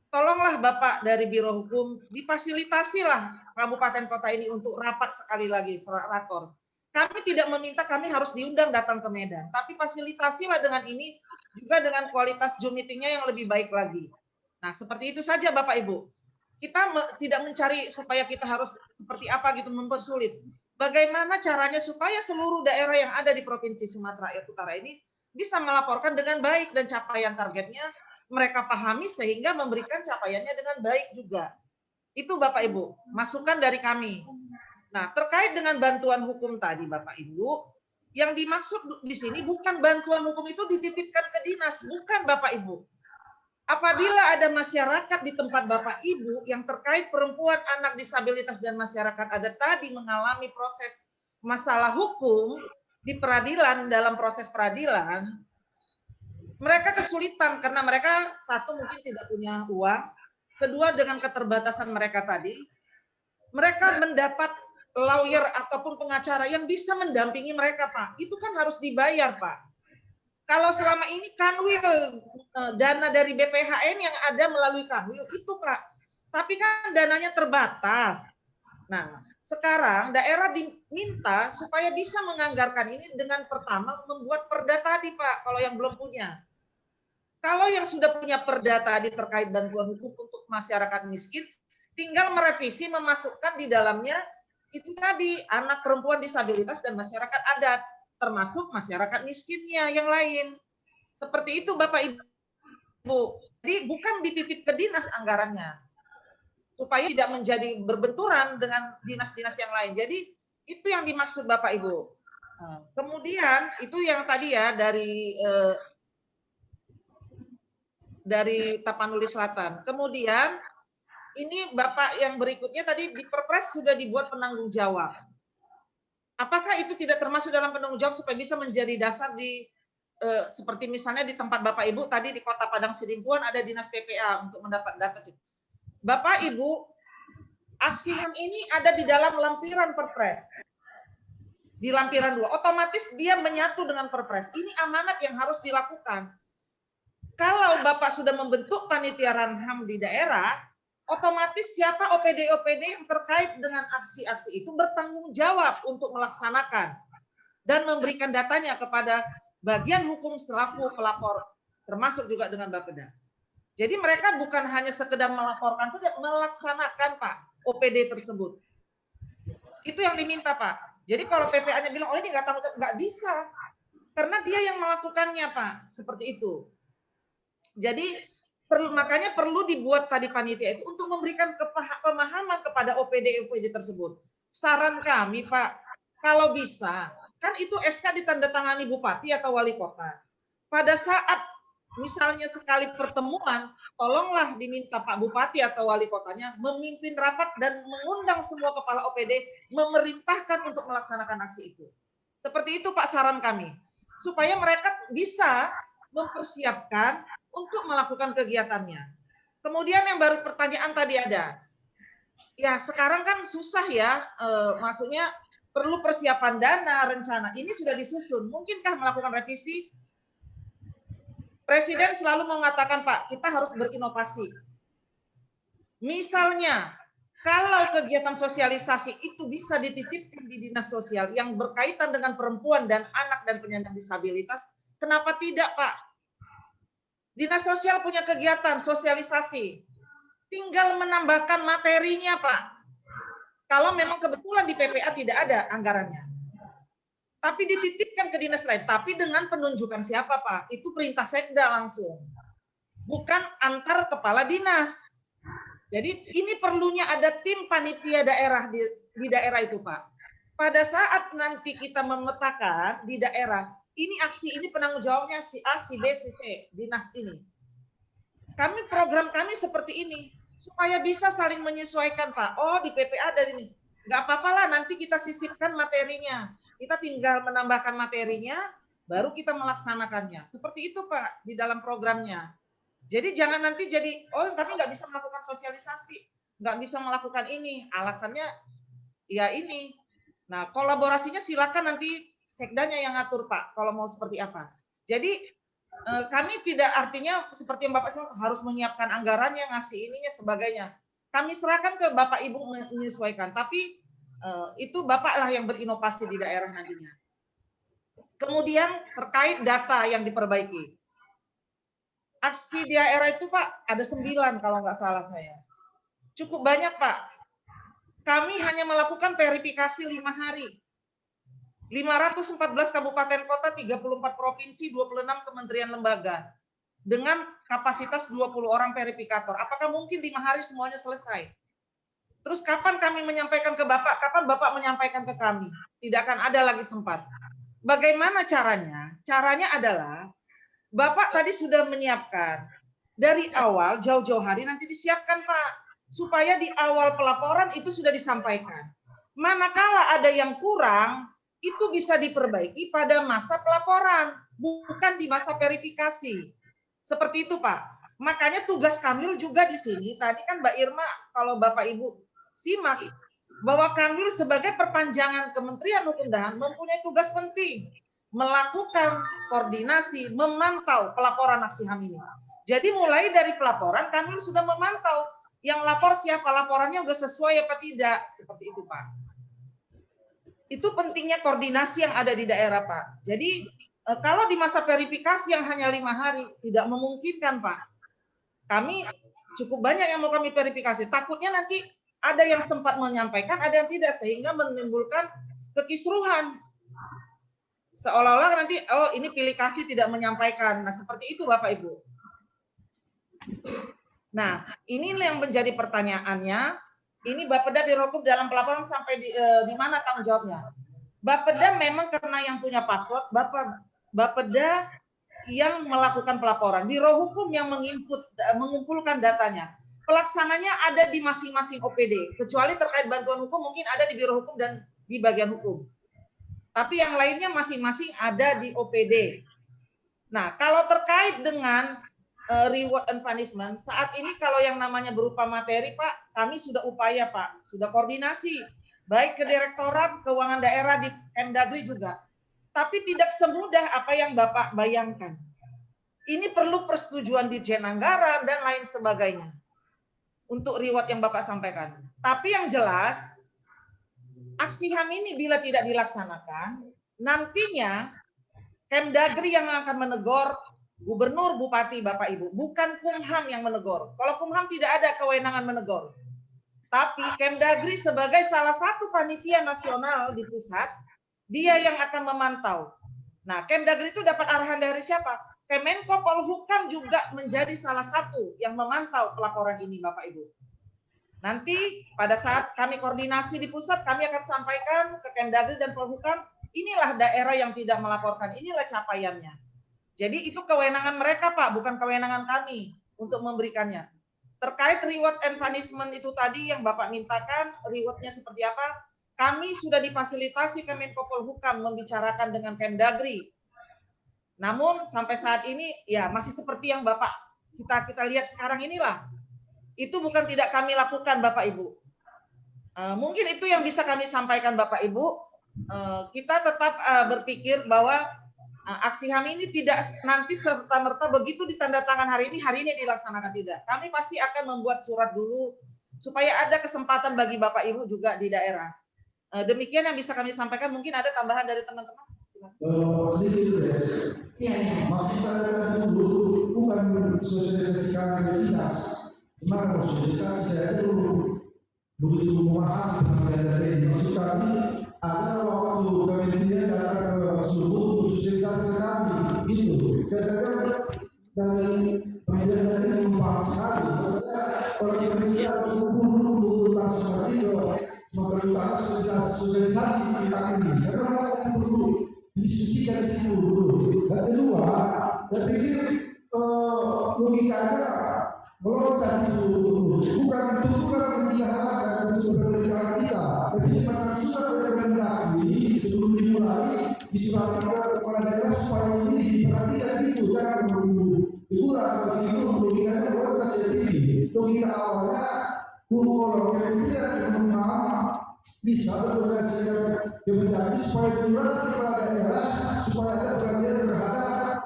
tolonglah Bapak dari Biro Hukum, difasilitasilah kabupaten kota ini untuk rapat sekali lagi, rakor. Kami tidak meminta kami harus diundang datang ke Medan, tapi fasilitasilah dengan ini, juga dengan kualitas Zoom meeting-nya yang lebih baik lagi. Nah, seperti itu saja Bapak Ibu. Kita tidak mencari supaya kita harus seperti apa gitu mempersulit. Bagaimana caranya supaya seluruh daerah yang ada di Provinsi Sumatera Utara ini bisa melaporkan dengan baik dan capaian targetnya mereka pahami sehingga memberikan capaiannya dengan baik juga. Itu Bapak Ibu, masukan dari kami. Nah, terkait dengan bantuan hukum tadi Bapak Ibu, yang dimaksud di sini bukan bantuan hukum itu dititipkan ke dinas, bukan Bapak Ibu. Apabila ada masyarakat di tempat Bapak Ibu yang terkait perempuan, anak, disabilitas, dan masyarakat ada tadi mengalami proses masalah hukum di peradilan, dalam proses peradilan, mereka kesulitan karena mereka satu mungkin tidak punya uang, kedua dengan keterbatasan mereka tadi, mereka mendapat lawyer ataupun pengacara yang bisa mendampingi mereka Pak. Itu kan harus dibayar Pak. Kalau selama ini Kanwil, dana dari BPHN yang ada melalui Kanwil itu Pak, tapi kan dananya terbatas. Nah, sekarang daerah diminta supaya bisa menganggarkan ini dengan pertama membuat perda tadi, Pak, kalau yang belum punya. Kalau yang sudah punya perda tadi terkait bantuan hukum untuk masyarakat miskin, tinggal merevisi, memasukkan di dalamnya itu tadi anak perempuan disabilitas dan masyarakat adat, termasuk masyarakat miskinnya yang lain. Seperti itu Bapak Ibu. Jadi bukan dititip ke dinas anggarannya, supaya tidak menjadi berbenturan dengan dinas-dinas yang lain. Jadi itu yang dimaksud Bapak Ibu. Kemudian itu yang tadi ya dari Tapanuli Selatan. Kemudian ini Bapak yang berikutnya tadi di Perpres sudah dibuat penanggung jawab. Apakah itu tidak termasuk dalam penanggung jawab supaya bisa menjadi dasar di seperti misalnya di tempat Bapak Ibu tadi di Kota Padang Sidimpuan ada dinas PPA untuk mendapat data. Bapak Ibu, aksi HAM ini ada di dalam lampiran Perpres. Di lampiran 2, otomatis dia menyatu dengan Perpres. Ini amanat yang harus dilakukan. Kalau Bapak sudah membentuk panitia HAM di daerah, otomatis siapa OPD-OPD yang terkait dengan aksi-aksi itu bertanggung jawab untuk melaksanakan dan memberikan datanya kepada bagian hukum selaku pelapor, termasuk juga dengan Bapeda. Jadi mereka bukan hanya sekedar melaporkan saja, melaksanakan Pak OPD tersebut. Itu yang diminta Pak. Jadi kalau PPA-nya bilang, oh ini nggak tanggung jawab, nggak bisa. Karena dia yang melakukannya Pak, seperti itu. Jadi makanya perlu dibuat tadi panitia itu untuk memberikan pemahaman kepada OPD-OPD tersebut. Saran kami Pak, kalau bisa, kan itu SK ditandatangani bupati atau wali kota. Pada saat misalnya sekali pertemuan, tolonglah diminta Pak Bupati atau wali kotanya memimpin rapat dan mengundang semua kepala OPD, memerintahkan untuk melaksanakan aksi itu. Seperti itu Pak saran kami, supaya mereka bisa mempersiapkan untuk melakukan kegiatannya. Kemudian yang baru pertanyaan tadi ada, ya sekarang kan susah ya, maksudnya perlu persiapan dana, rencana. Ini sudah disusun, mungkinkah melakukan revisi? Presiden selalu mengatakan, Pak, kita harus berinovasi. Misalnya, kalau kegiatan sosialisasi itu bisa dititipkan di dinas sosial yang berkaitan dengan perempuan dan anak dan penyandang disabilitas, kenapa tidak, Pak? Dinas sosial punya kegiatan sosialisasi. Tinggal menambahkan materinya, Pak. Kalau memang kebetulan di PPA tidak ada anggarannya. Tapi dititipkan ke dinas lain. Tapi dengan penunjukan siapa, Pak? Itu perintah sekda langsung. Bukan antar kepala dinas. Jadi ini perlunya ada tim panitia daerah di daerah itu, Pak. Pada saat nanti kita memetakan di daerah, ini aksi ini penanggung jawabnya si A, si B, si C, dinas ini. Program kami seperti ini. Supaya bisa saling menyesuaikan, Pak. Oh, di PPA ada ini. Nggak apa-apa lah, nanti kita sisipkan materinya. Kita tinggal menambahkan materinya, baru kita melaksanakannya. Seperti itu, Pak, di dalam programnya. Jadi jangan nanti jadi, oh kami nggak bisa melakukan sosialisasi, nggak bisa melakukan ini. Alasannya, ya ini. Nah, kolaborasinya silakan nanti sekdanya yang ngatur, Pak, kalau mau seperti apa. Jadi kami tidak artinya seperti yang Bapak harus menyiapkan anggarannya, ngasih ininya, sebagainya. Kami serahkan ke Bapak Ibu menyesuaikan, tapi itu Bapak lah yang berinovasi di daerah nantinya. Kemudian terkait data yang diperbaiki. Aksi di daerah itu Pak, ada 9 kalau nggak salah saya. Cukup banyak Pak. Kami hanya melakukan verifikasi 5 hari. 514 kabupaten kota, 34 provinsi, 26 kementerian lembaga. Dengan kapasitas 20 orang verifikator. Apakah mungkin 5 hari semuanya selesai? Terus kapan kami menyampaikan ke Bapak? Kapan Bapak menyampaikan ke kami? Tidak akan ada lagi sempat. Bagaimana caranya? Caranya adalah Bapak tadi sudah menyiapkan. Dari awal, jauh-jauh hari nanti disiapkan Pak. Supaya di awal pelaporan itu sudah disampaikan. Manakala ada yang kurang, itu bisa diperbaiki pada masa pelaporan, bukan di masa verifikasi. Seperti itu, Pak. Makanya tugas Kanwil juga di sini, tadi kan Mbak Irma, kalau Bapak Ibu simak, bahwa Kanwil sebagai perpanjangan Kementerian Hukum dan HAM mempunyai tugas penting, melakukan koordinasi, memantau pelaporan aksi HAM ini. Jadi mulai dari pelaporan, Kanwil sudah memantau Yang lapor siapa? Laporannya udah sesuai apa tidak? Seperti itu, Pak. Itu pentingnya koordinasi yang ada di daerah, Pak. Jadi kalau di masa verifikasi yang hanya 5 hari tidak memungkinkan, Pak. Kami cukup banyak yang mau kami verifikasi. Takutnya nanti ada yang sempat menyampaikan, ada yang tidak, sehingga menimbulkan kekisruhan. Seolah-olah nanti, oh ini pilih kasih tidak menyampaikan. Nah seperti itu Bapak Ibu. Nah ini yang menjadi pertanyaannya. Ini Bapeda Birohukum dalam pelaporan sampai di mana tanggung jawabnya? Bapeda memang karena yang punya password, Bapeda yang melakukan pelaporan, Birohukum yang mengumpulkan datanya. Pelaksananya ada di masing-masing OPD, kecuali terkait bantuan hukum mungkin ada di Birohukum dan di bagian hukum. Tapi yang lainnya masing-masing ada di OPD. Nah, kalau terkait dengan reward and punishment, saat ini kalau yang namanya berupa materi, Pak, kami sudah upaya, Pak, sudah koordinasi, baik ke Direktorat Keuangan Daerah di Kemdagri juga. Tapi tidak semudah apa yang Bapak bayangkan. Ini perlu persetujuan Ditjen Anggaran dan lain sebagainya untuk reward yang Bapak sampaikan. Tapi yang jelas, aksi HAM ini bila tidak dilaksanakan, nantinya Kemdagri yang akan menegur Gubernur, Bupati, Bapak Ibu, bukan Kumham yang menegur. Kalau Kumham tidak ada kewenangan menegur. Tapi Kemdagri sebagai salah satu panitia nasional di pusat, dia yang akan memantau. Nah, Kemdagri itu dapat arahan dari siapa? Kemenko Polhukam juga menjadi salah satu yang memantau pelaporan ini, Bapak Ibu. Nanti pada saat kami koordinasi di pusat, kami akan sampaikan ke Kemdagri dan Polhukam, inilah daerah yang tidak melaporkan, inilah capaiannya. Jadi itu kewenangan mereka, Pak, bukan kewenangan kami untuk memberikannya. Terkait reward and punishment itu tadi yang Bapak mintakan, rewardnya seperti apa? Kami sudah difasilitasi Kemenko Polhukam membicarakan dengan Kemdagri. Namun sampai saat ini ya masih seperti yang Bapak kita lihat sekarang inilah. Itu bukan tidak kami lakukan Bapak Ibu. Mungkin itu yang bisa kami sampaikan Bapak Ibu. Kita tetap berpikir bahwa aksi HAM ini tidak nanti serta-merta begitu ditandatangan hari ini dilaksanakan, tidak. Kami pasti akan membuat surat dulu supaya ada kesempatan bagi Bapak Ibu juga di daerah. Demikian yang bisa kami sampaikan. Mungkin ada tambahan dari teman-teman. Sedikit, maksud saya dulu bukan sosialisasikan identitas, cuma kalau sosialisasi saya itu begitu memahami dari maksud kami ada waktu kementerian datang ke subuh untuk sosialisasi kami, gitu. Saya dari kementerian tadi memaham sekali. Maksudnya kalau kementerian atau guru langsung seperti itu memperlukan sosialisasi kita ini, karena mereka perlu diskusikan di situ dulu. Dan kedua, saya pikir logikanya meloncat itu bukan turunan kita harapkan untuk pemerintahan kita, tapi semacam surat dari Kemdagri sebelum dimulai disurati ke kepala daerah supaya ini diperhatikan itu, jangan menunggu dikurang atau itu logikanya meloncat seperti ini. Logika awalnya guru kalau kementerian bisa berkoordinasi dengan Kemdagri supaya diurati kepala daerah supaya ada perhatian terhadap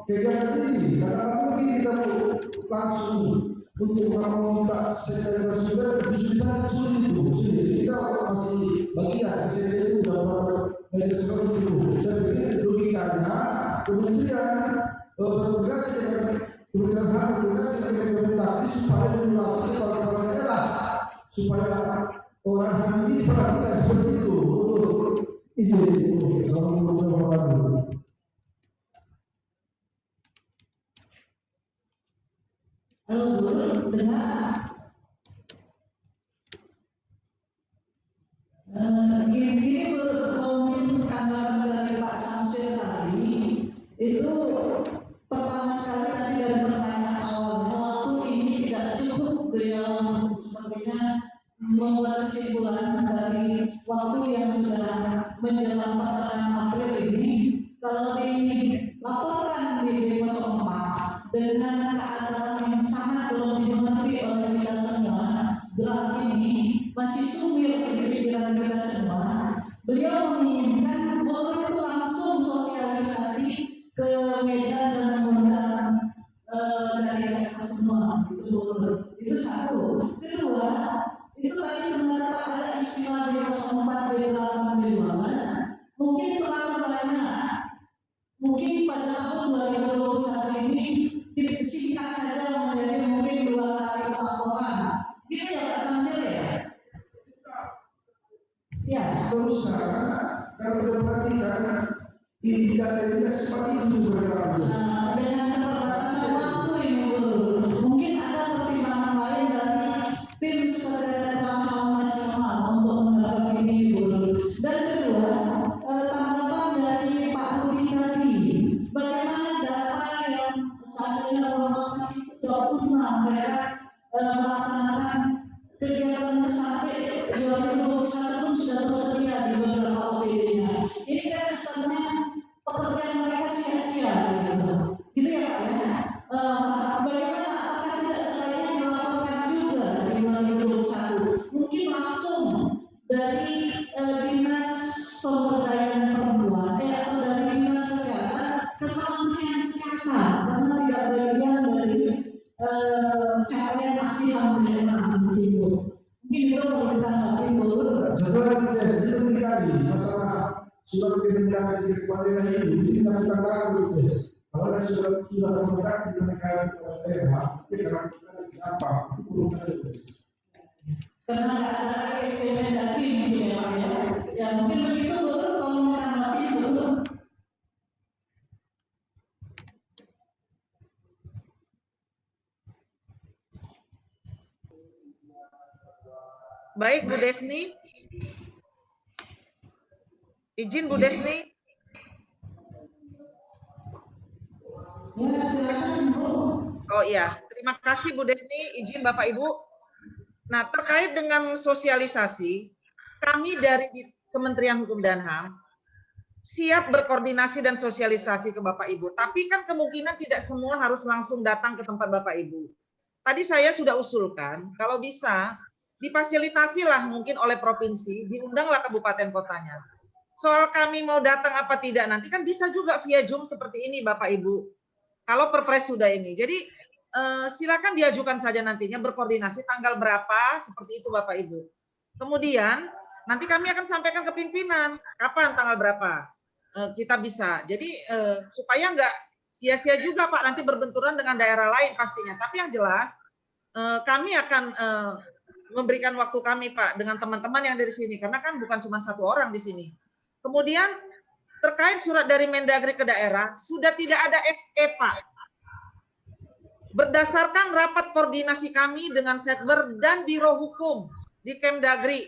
kegiatan ini. Karena mungkin kita langsung untuk meminta secara sudah sulit itu. Kita masih bagian secara itu dalam seperti itu. Saya pikir logikanya kementerian berkoordinasi dengan Kementerian HAM berkoordinasi dengan Kemdagri supaya diurati kepala daerah supaya orang HAM ini perhatikan seperti itu. Izin, assalamualaikum warahmatullahi wabarakatuh. Halo Guru, dengar? Gini mungkin tanggapan dari Pak Samsul tadi itu pertama sekali tadi dari pertanyaan awalnya waktu ini tidak cukup beliau sepertinya membuat kesimpulan dari waktu yang sudah menjelang pertengahan April ini. Kalau dilaporkan di B04 dengan keadaan yang sangat belum dimengerti oleh kita semua, draft ini masih sumir di pikiran kita semua. Beliau menginginkan Gubernur itu langsung sosialisasi ke Medan dan mengundang dari kita semua. Itu satu. Kedua, itu tadi benar ada istilah B04, B8, B12. Mungkin terlalu banyak. Mungkin pada tahun 2021 ini disingkat saja menjadi mungkin 2 kali pelaporan. Gitu ya Pak Samsil ya? Ya. Terus kalau kita perhatikan indikatornya seperti itu berjalan. Dengan keterbatasan waktu ini Bu, mungkin ada pertimbangan lain dari tim sebagai pelaksana nasional untuk menanggapi ini Bu. Dan kedua, tanggapan dari Pak Rudi tadi, bagaimana data yang saat ini lokasi 26 daerah melaksanakan kegiatan sampai 2021 pun sudah tersedia di beberapa OPD-nya. Ini kan kesannya pekerjaan mereka sia-sia gitu. Gitu ya Pak ya. Bagaimana apakah tidak sebaiknya dilaporkan juga di 2021? Mungkin langsung dari Dinas Pemberdayaan Perempuan atau dari Dinas Kesehatan ke Kementerian Kesehatan karena tidak bagian dari capaian aksi pemerintah mungkin Bu. Mungkin itu perlu ditanggapi Bu. Jadwal itu tadi masalah surat kementerian di kepala daerah ini kita tanggalkan dulu. Kalau ada surat kementerian di kepala daerah, itu karena kita apa? Itu perlu ada. Karena nggak ada lagi SPM dari mungkin ya Pak ya. Ya mungkin begitu Bu, tolong ditanggapi Bu. Baik Bu Desni. Izin Bu Desni. Ya silakan Bu. Oh iya, terima kasih Bu Desni. Izin Bapak Ibu. Nah, terkait dengan sosialisasi, kami dari Kementerian Hukum dan HAM siap berkoordinasi dan sosialisasi ke Bapak Ibu. Tapi kan kemungkinan tidak semua harus langsung datang ke tempat Bapak Ibu. Tadi saya sudah usulkan, kalau bisa difasilitasilah mungkin oleh provinsi, diundanglah kabupaten kotanya. Soal kami mau datang apa tidak, nanti kan bisa juga via Zoom seperti ini Bapak Ibu. Kalau Perpres sudah ini. Jadi silakan diajukan saja nantinya berkoordinasi tanggal berapa, seperti itu Bapak Ibu. Kemudian nanti kami akan sampaikan ke pimpinan, kapan tanggal berapa kita bisa. Jadi supaya nggak sia-sia juga Pak, nanti berbenturan dengan daerah lain pastinya. Tapi yang jelas kami akan memberikan waktu kami Pak dengan teman-teman yang dari sini, karena kan bukan cuma satu orang di sini. Kemudian terkait surat dari Mendagri ke daerah, sudah tidak ada SE Pak. Berdasarkan rapat koordinasi kami dengan Setber dan Biro Hukum di Kemdagri,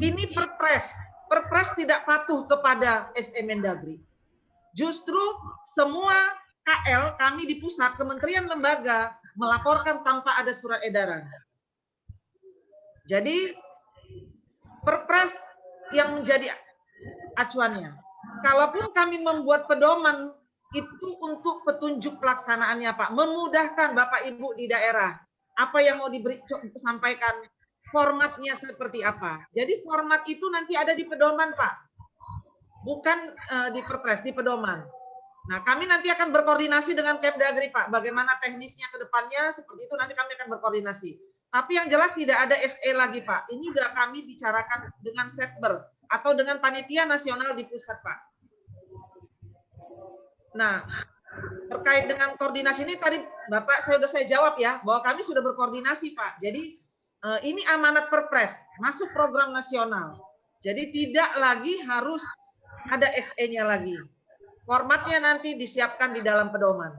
ini Perpres tidak patuh kepada SE Mendagri. Justru semua KL kami di pusat, kementerian lembaga melaporkan tanpa ada surat edaran. Jadi Perpres yang menjadi acuannya. Kalaupun kami membuat pedoman itu untuk petunjuk pelaksanaannya Pak, memudahkan Bapak Ibu di daerah. Apa yang mau disampaikan, formatnya seperti apa. Jadi format itu nanti ada di pedoman Pak, bukan di Perpres, di pedoman. Nah kami nanti akan berkoordinasi dengan Kemdagri Pak, bagaimana teknisnya ke depannya, seperti itu nanti kami akan berkoordinasi. Tapi yang jelas tidak ada SE lagi Pak, ini sudah kami bicarakan dengan Setber atau dengan Panitia Nasional di pusat Pak. Nah, terkait dengan koordinasi ini tadi Bapak saya jawab ya, bahwa kami sudah berkoordinasi Pak. Jadi ini amanat Perpres, masuk program nasional. Jadi tidak lagi harus ada SE-nya lagi. Formatnya nanti disiapkan di dalam pedoman.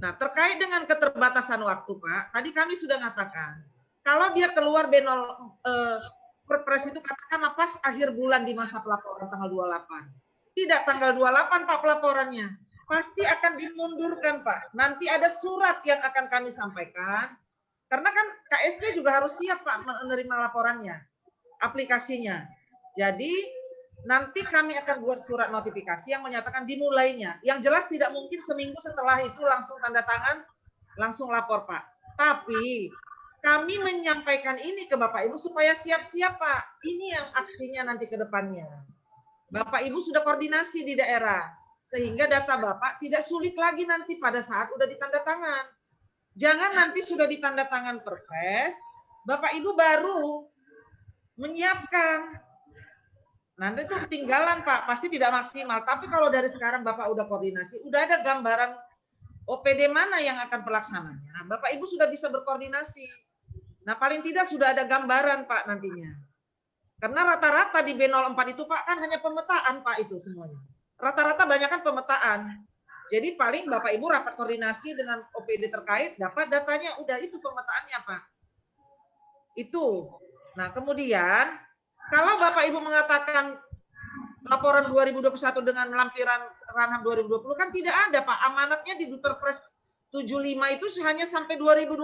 Nah, terkait dengan keterbatasan waktu Pak, tadi kami sudah mengatakan, kalau dia keluar B0 Perpres itu katakanlah pas akhir bulan di masa pelaporan tanggal 28. Tidak tanggal 28 Pak pelaporannya. Pasti akan dimundurkan Pak. Nanti ada surat yang akan kami sampaikan. Karena kan KSP juga harus siap Pak menerima laporannya, aplikasinya. Jadi nanti kami akan buat surat notifikasi yang menyatakan dimulainya. Yang jelas tidak mungkin seminggu setelah itu langsung tanda tangan, langsung lapor Pak. Tapi kami menyampaikan ini ke Bapak Ibu supaya siap-siap Pak. Ini yang aksinya nanti ke depannya. Bapak Ibu sudah koordinasi di daerah, sehingga data Bapak tidak sulit lagi nanti pada saat udah ditanda tangan. Jangan nanti sudah ditandatangan Perpres, Bapak Ibu baru menyiapkan. Nanti itu ketinggalan Pak, pasti tidak maksimal. Tapi kalau dari sekarang Bapak udah koordinasi, udah ada gambaran OPD mana yang akan pelaksananya. Bapak Ibu sudah bisa berkoordinasi. Nah paling tidak sudah ada gambaran Pak nantinya. Karena rata-rata di B04 itu Pak kan hanya pemetaan Pak itu semuanya. Rata-rata banyak kan pemetaan. Jadi paling Bapak Ibu rapat koordinasi dengan OPD terkait, dapat datanya, udah itu pemetaannya Pak. Itu. Nah kemudian kalau Bapak Ibu mengatakan laporan 2021 dengan lampiran ranah 2020 kan tidak ada Pak. Amanatnya di Perpres 75 itu hanya sampai 2020.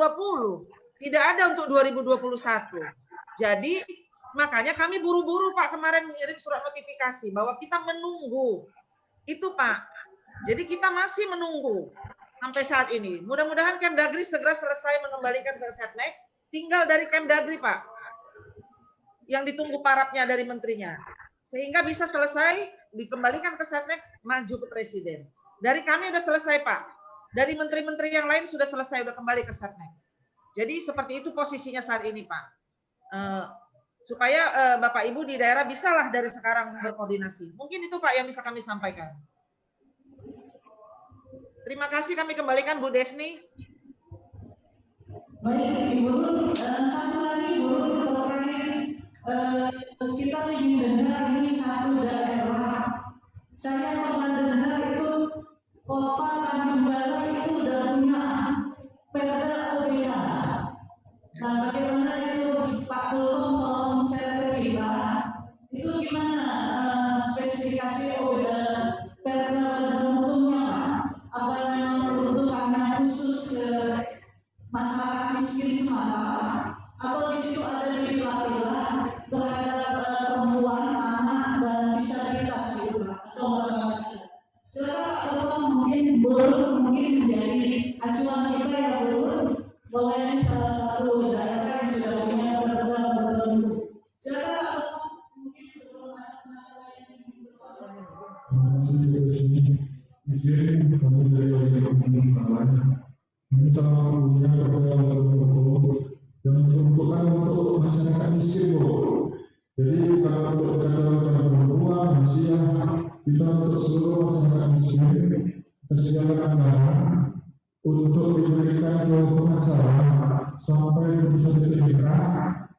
Tidak ada untuk 2021. Jadi makanya kami buru-buru Pak kemarin mengirim surat notifikasi bahwa kita menunggu. Itu Pak. Jadi kita masih menunggu sampai saat ini. Mudah-mudahan Kemdagri segera selesai mengembalikan ke Setnek. Tinggal dari Kemdagri Pak. Yang ditunggu parapnya dari menterinya. Sehingga bisa selesai dikembalikan ke Setnek, maju ke Presiden. Dari kami sudah selesai Pak. Dari menteri-menteri yang lain sudah selesai, sudah kembali ke Setnek. Jadi seperti itu posisinya saat ini Pak. Supaya Bapak Ibu di daerah bisalah dari sekarang berkoordinasi. Mungkin itu Pak yang bisa kami sampaikan. Terima kasih, kami kembalikan Bu Desni. Baik Ibu Nur, satu lagi Bu Nur terkait kita ingin dengar ini satu daerah. Saya pernah dengar itu kota Tanjung Balai itu sudah punya perda OPH. Nah bagaimana itu Pak Kulom tolong share ke kita, itu gimana spesifikasi perda hukumnya Pak? Apa memang peruntukannya khusus ke masyarakat miskin semata, atau di situ ada dipilah-pilah terhadap perempuan, anak, dan disabilitas gitu Pak, atau masyarakat. Silakan Pak Kulom mungkin menjadi acuan kita ya Bu, bahwa ini salah satu daerah yang sudah punya perda tertentu. Silakan Pak Kulom mungkin sebelum acara lain. Izin kami dari Kementerian meminta punya protokol yang diperuntukkan untuk masyarakat miskin Bu. Jadi kalau untuk rekan-rekan perempuan, lansia, kita untuk seluruh masyarakat miskin kita sediakan anggaran untuk diberikan ke pengacara sampai bisa diterima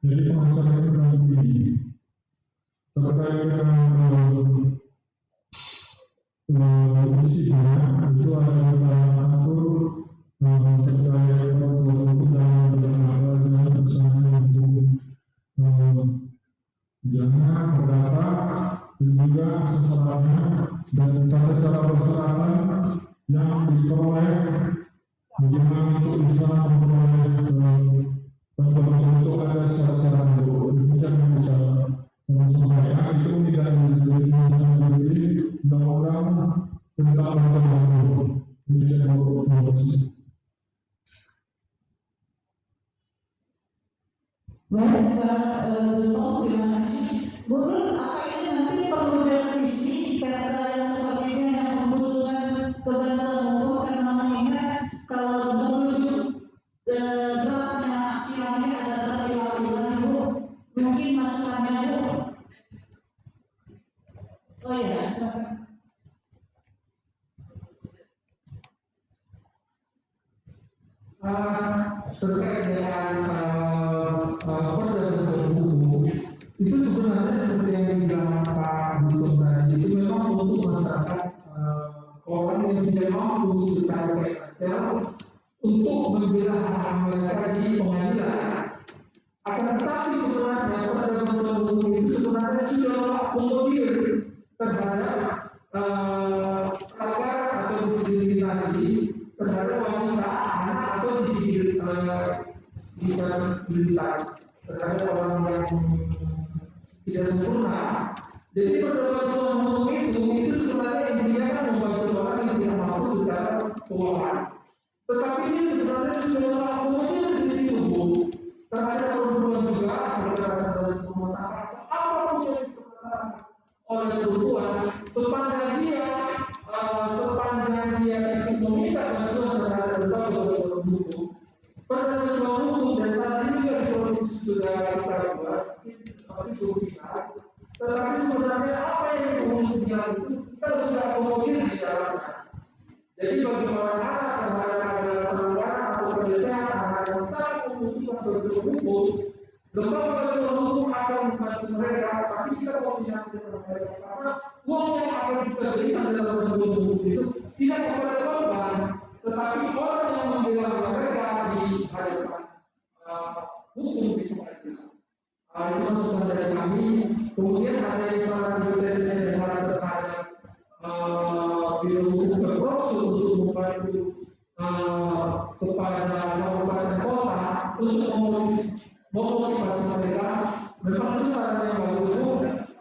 dari pengacara yang berani terkait dengan isinya itu ada atur terkait waktu dan bersama untuk jangan berapa dan juga sasarannya dan tata cara persyaratan yang diperoleh bagaimana untuk bisa memperoleh bantuan untuk ada syarat-syarat demikian yang bisa sampaikan itu tidak menjadi undang-undang tentang bantuan demikian terima kasih. Baik Pak terima kasih. Bu Nur, apa ini nanti perlu direvisi perda yang seperti ini yang mengkhususkan kebantuan hukum, karena mengingat kalau dulu draftnya aksianya ada terpilah-pilah Bu, mungkin masukannya Bu. Oh ya, silakan. Terkait dengan perda hukum itu sebenarnya seperti yang dibilang Pak Duto tadi, itu memang untuk masyarakat orang yang tidak mampu secara finansial untuk membela hak mereka di pengadilan. Akan tetapi sebenarnya perda hukum itu sebenarnya sudah mengakomodir terhadap pelanggaran atau diskriminasi terhadap wanita, anak atau disabilitas terhadap orang yang tidak sempurna. Jadi perda hukum itu sebenarnya intinya kan membantu orang yang tidak mampu secara keuangan. Tetapi ini sebenarnya sudah mengakomodir di situ Bu, terhadap perempuan juga kekerasan dalam rumah tangga apapun yang dikerasakan oleh perempuan sepanjang dia ikut meminta bantuan terhadap lembaga hukum sudah kita buat, tapi belum kita. Tetapi sebenarnya apa yang kemudian itu kita sudah akomodir di dalamnya. Jadi bagaimana terhadap pelanggaran atau pelecehan yang sangat membutuhkan bentuk hukum, lembaga bantuan hukum akan membantu mereka, tapi kita koordinasi dengan mereka karena uang yang akan kita berikan dalam bantuan hukum itu tidak kepada korban, tetapi orang yang membela mereka di hadapan hukum di pengadilan. Itu masukan dari kami. Kemudian ada yang salah juga dari saya dengar terhadap biro hukum berproses untuk membantu kepada kabupaten kota untuk memotivasi mereka. Memang itu saran yang bagus.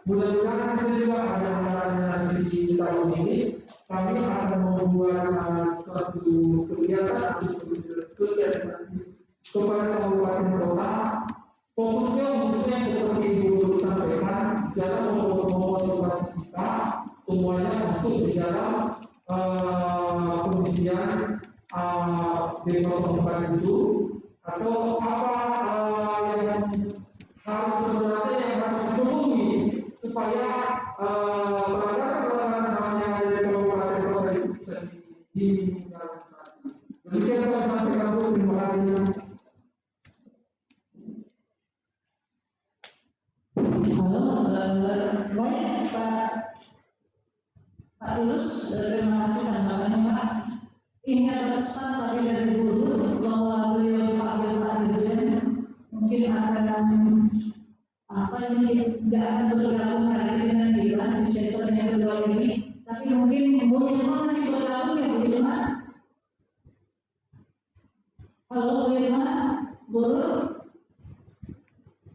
Mudah-mudahan kita juga ada anggarannya di tahun ini. Kami akan membuat suatu kegiatan kepada kabupaten kota. Fokusnya khususnya seperti Ibu sampaikan dalam memotivasi kita semuanya untuk di dalam pengisian B04 itu atau apa yang harus sebenarnya yang harus dipenuhi supaya pelanggaran-pelanggaran yang ada di kabupaten kota itu bisa diminimalisasi. Demikian saya sampaikan dulu. Terima kasih. Halo, baik Pak Tulus, terima kasih tambahannya Pak. Ini ada pesan tadi dari guru bahwa beliau dipanggil Pak Dirjen mungkin akan ini tidak akan bergabung lagi dengan kita di session yang kedua ini, tapi mungkin Bu Irma masih bergabung ya Bu Irma? Halo Bu Irma, guru?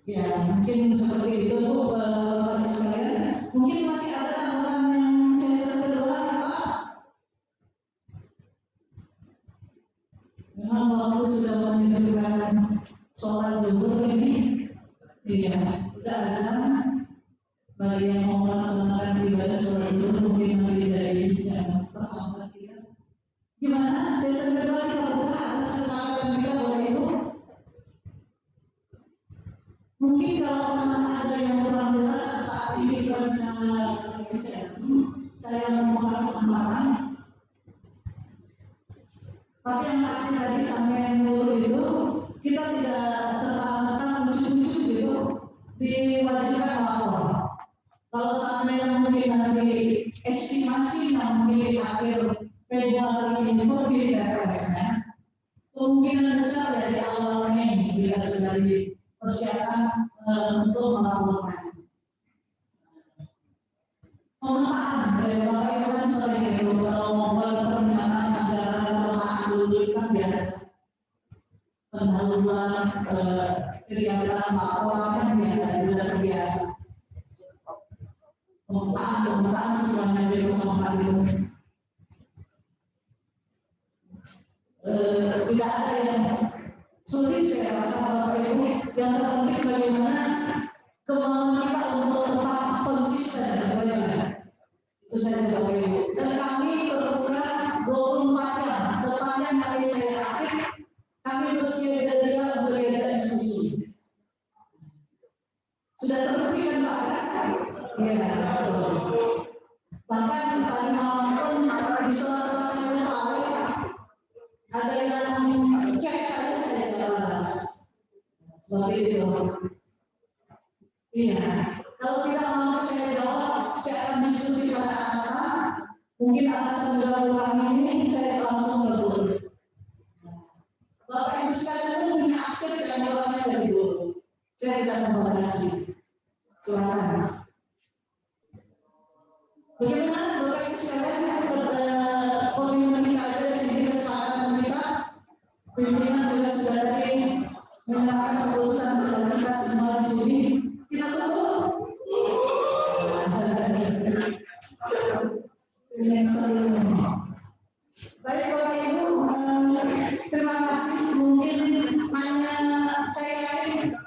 Ya, mungkin seperti itu Bu, Bapak sekalian. Mungkin masih ada tambahan yang sesi kedua, Pak. Memang waktu sudah menunjukkan sholat zuhur ini. Iya, udah azan. Bagi yang mau melaksanakan ibadah sholat zuhur mungkin nanti dari yang terhambat kita. Gimana? Sesi kedua kita buka atas kesempatan kita boleh itu. Mungkin kalau memang ada yang kurang jelas saat ini kita bisa saya membuka kesempatan. Tapi yang pasti tadi sampai dulu itu kita tidak serta-merta ujuk-ujuk gitu diwajibkan lapor. Kalau sampai mungkin nanti estimasi mungkin akhir Februari ini lebih beresnya, kemungkinan besar dari awal Mei kita sudah persiapan untuk melakukan pemetaan. Bapak Ibu kan sering itu kalau membuat perencanaan anggaran pemetaan dulu kan biasa pendahuluan kegiatan laporan kan biasa sudah terbiasa pemetaan semuanya di 04 itu tidak ada yang sulit. Saya rasa Bapak Ibu yang terpenting bagaimana kemauan kita untuk tetap konsisten bagaimana itu saja Bapak Ibu. Dan kami terbuka 24 jam sepanjang hari saya aktif. Kami bersedia untuk diajak diskusi. Sudah terbukti kan Pak? Ya, bahkan tadi malam pun di sela-sela saya berlari ada yang cek saya balas. Seperti itu. Iya. Kalau tidak mau saya jawab, saya akan diskusi pada atasan. Mungkin atasan bulan ini saya langsung berburu. Bapak Ibu sekalian punya akses yang luasnya dari guru. Saya tidak membatasi. Silakan. Bagaimana Bapak Ibu sekalian komunikasi ada di sini kesepakatan kita? Pimpinan juga sudah tadi menyerahkan keputusan kepada kita semua di sini. Kita tunggu. Ini sebelumnya. Baik Bapak Ibu, terima kasih. Mungkin hanya saya yakin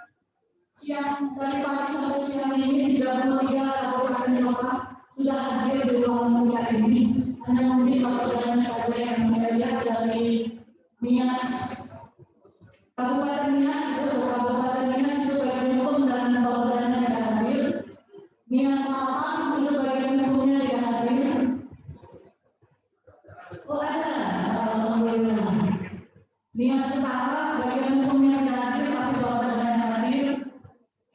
siang dari pagi sampai siang ini 33 kabupaten kota sudah hadir di ruangan kita ini. Hanya mungkin pertanyaan saja yang saya lihat dari Nias Kabupaten Nias itu bagian hukum dan pembangunan tidak hadir. Nias Selatan itu bagian hukumnya tidak hadir. Oh ada, alhamdulillah. Nias Utara bagian hukumnya tidak hadir, tapi pembangunan hadir.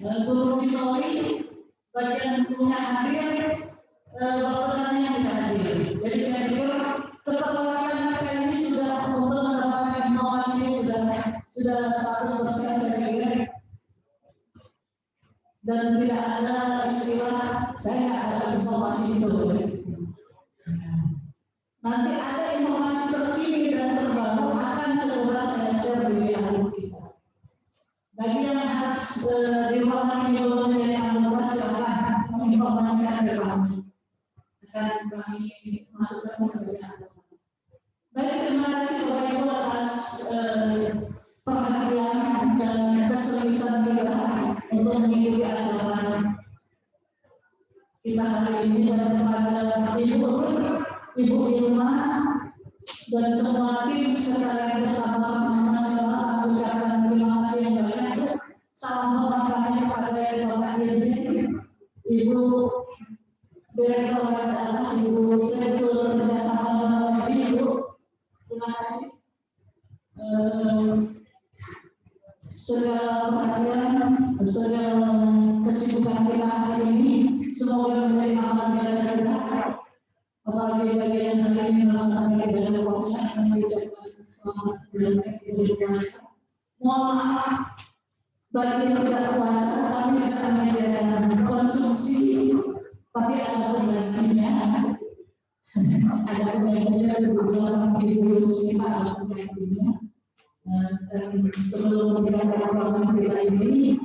Gunung Sinoli bagian hukumnya hadir, pembangunannya tidak hadir. Jadi saya pikir keterwakilan kita ini sudah untuk mendapatkan informasi sudah 100% saya pikir, dan tidak ada istilah saya nggak ada informasi itu. Nanti ada informasi terkini dan terbaru akan segera saya share di akun kita. Bagi yang harus di ruangan ini belum menjadi anggota silakan menginformasikan ke kami. Akan kami masukkan sebagai anggota. Baik, terima kasih Bapak Ibu atas perhatian dan keseriusan kita untuk mengikuti acara kita hari ini, dan kepada Ibu Irma dan semua tim sekretariat bersama nasional, aku ucapkan terima kasih yang banyak. Salam hormat kami kepada Bapak Dirjen, Ibu Direktur Daerah, Ibu Direktur Kerjasama dan Ibu. Terima kasih. Segala perhatian, segala kesibukan kita hari ini, semoga menjadi amal dan berkah. Apalagi bagi yang hari ini melaksanakan ibadah puasa, kami ucapkan selamat berpuasa. Mohon maaf bagi yang tidak puasa, kami tidak menyediakan konsumsi, tapi ada penggantinya. Ada penggantinya beberapa ibu kita ada penggantinya. Dan sebelum kita melakukan kita ini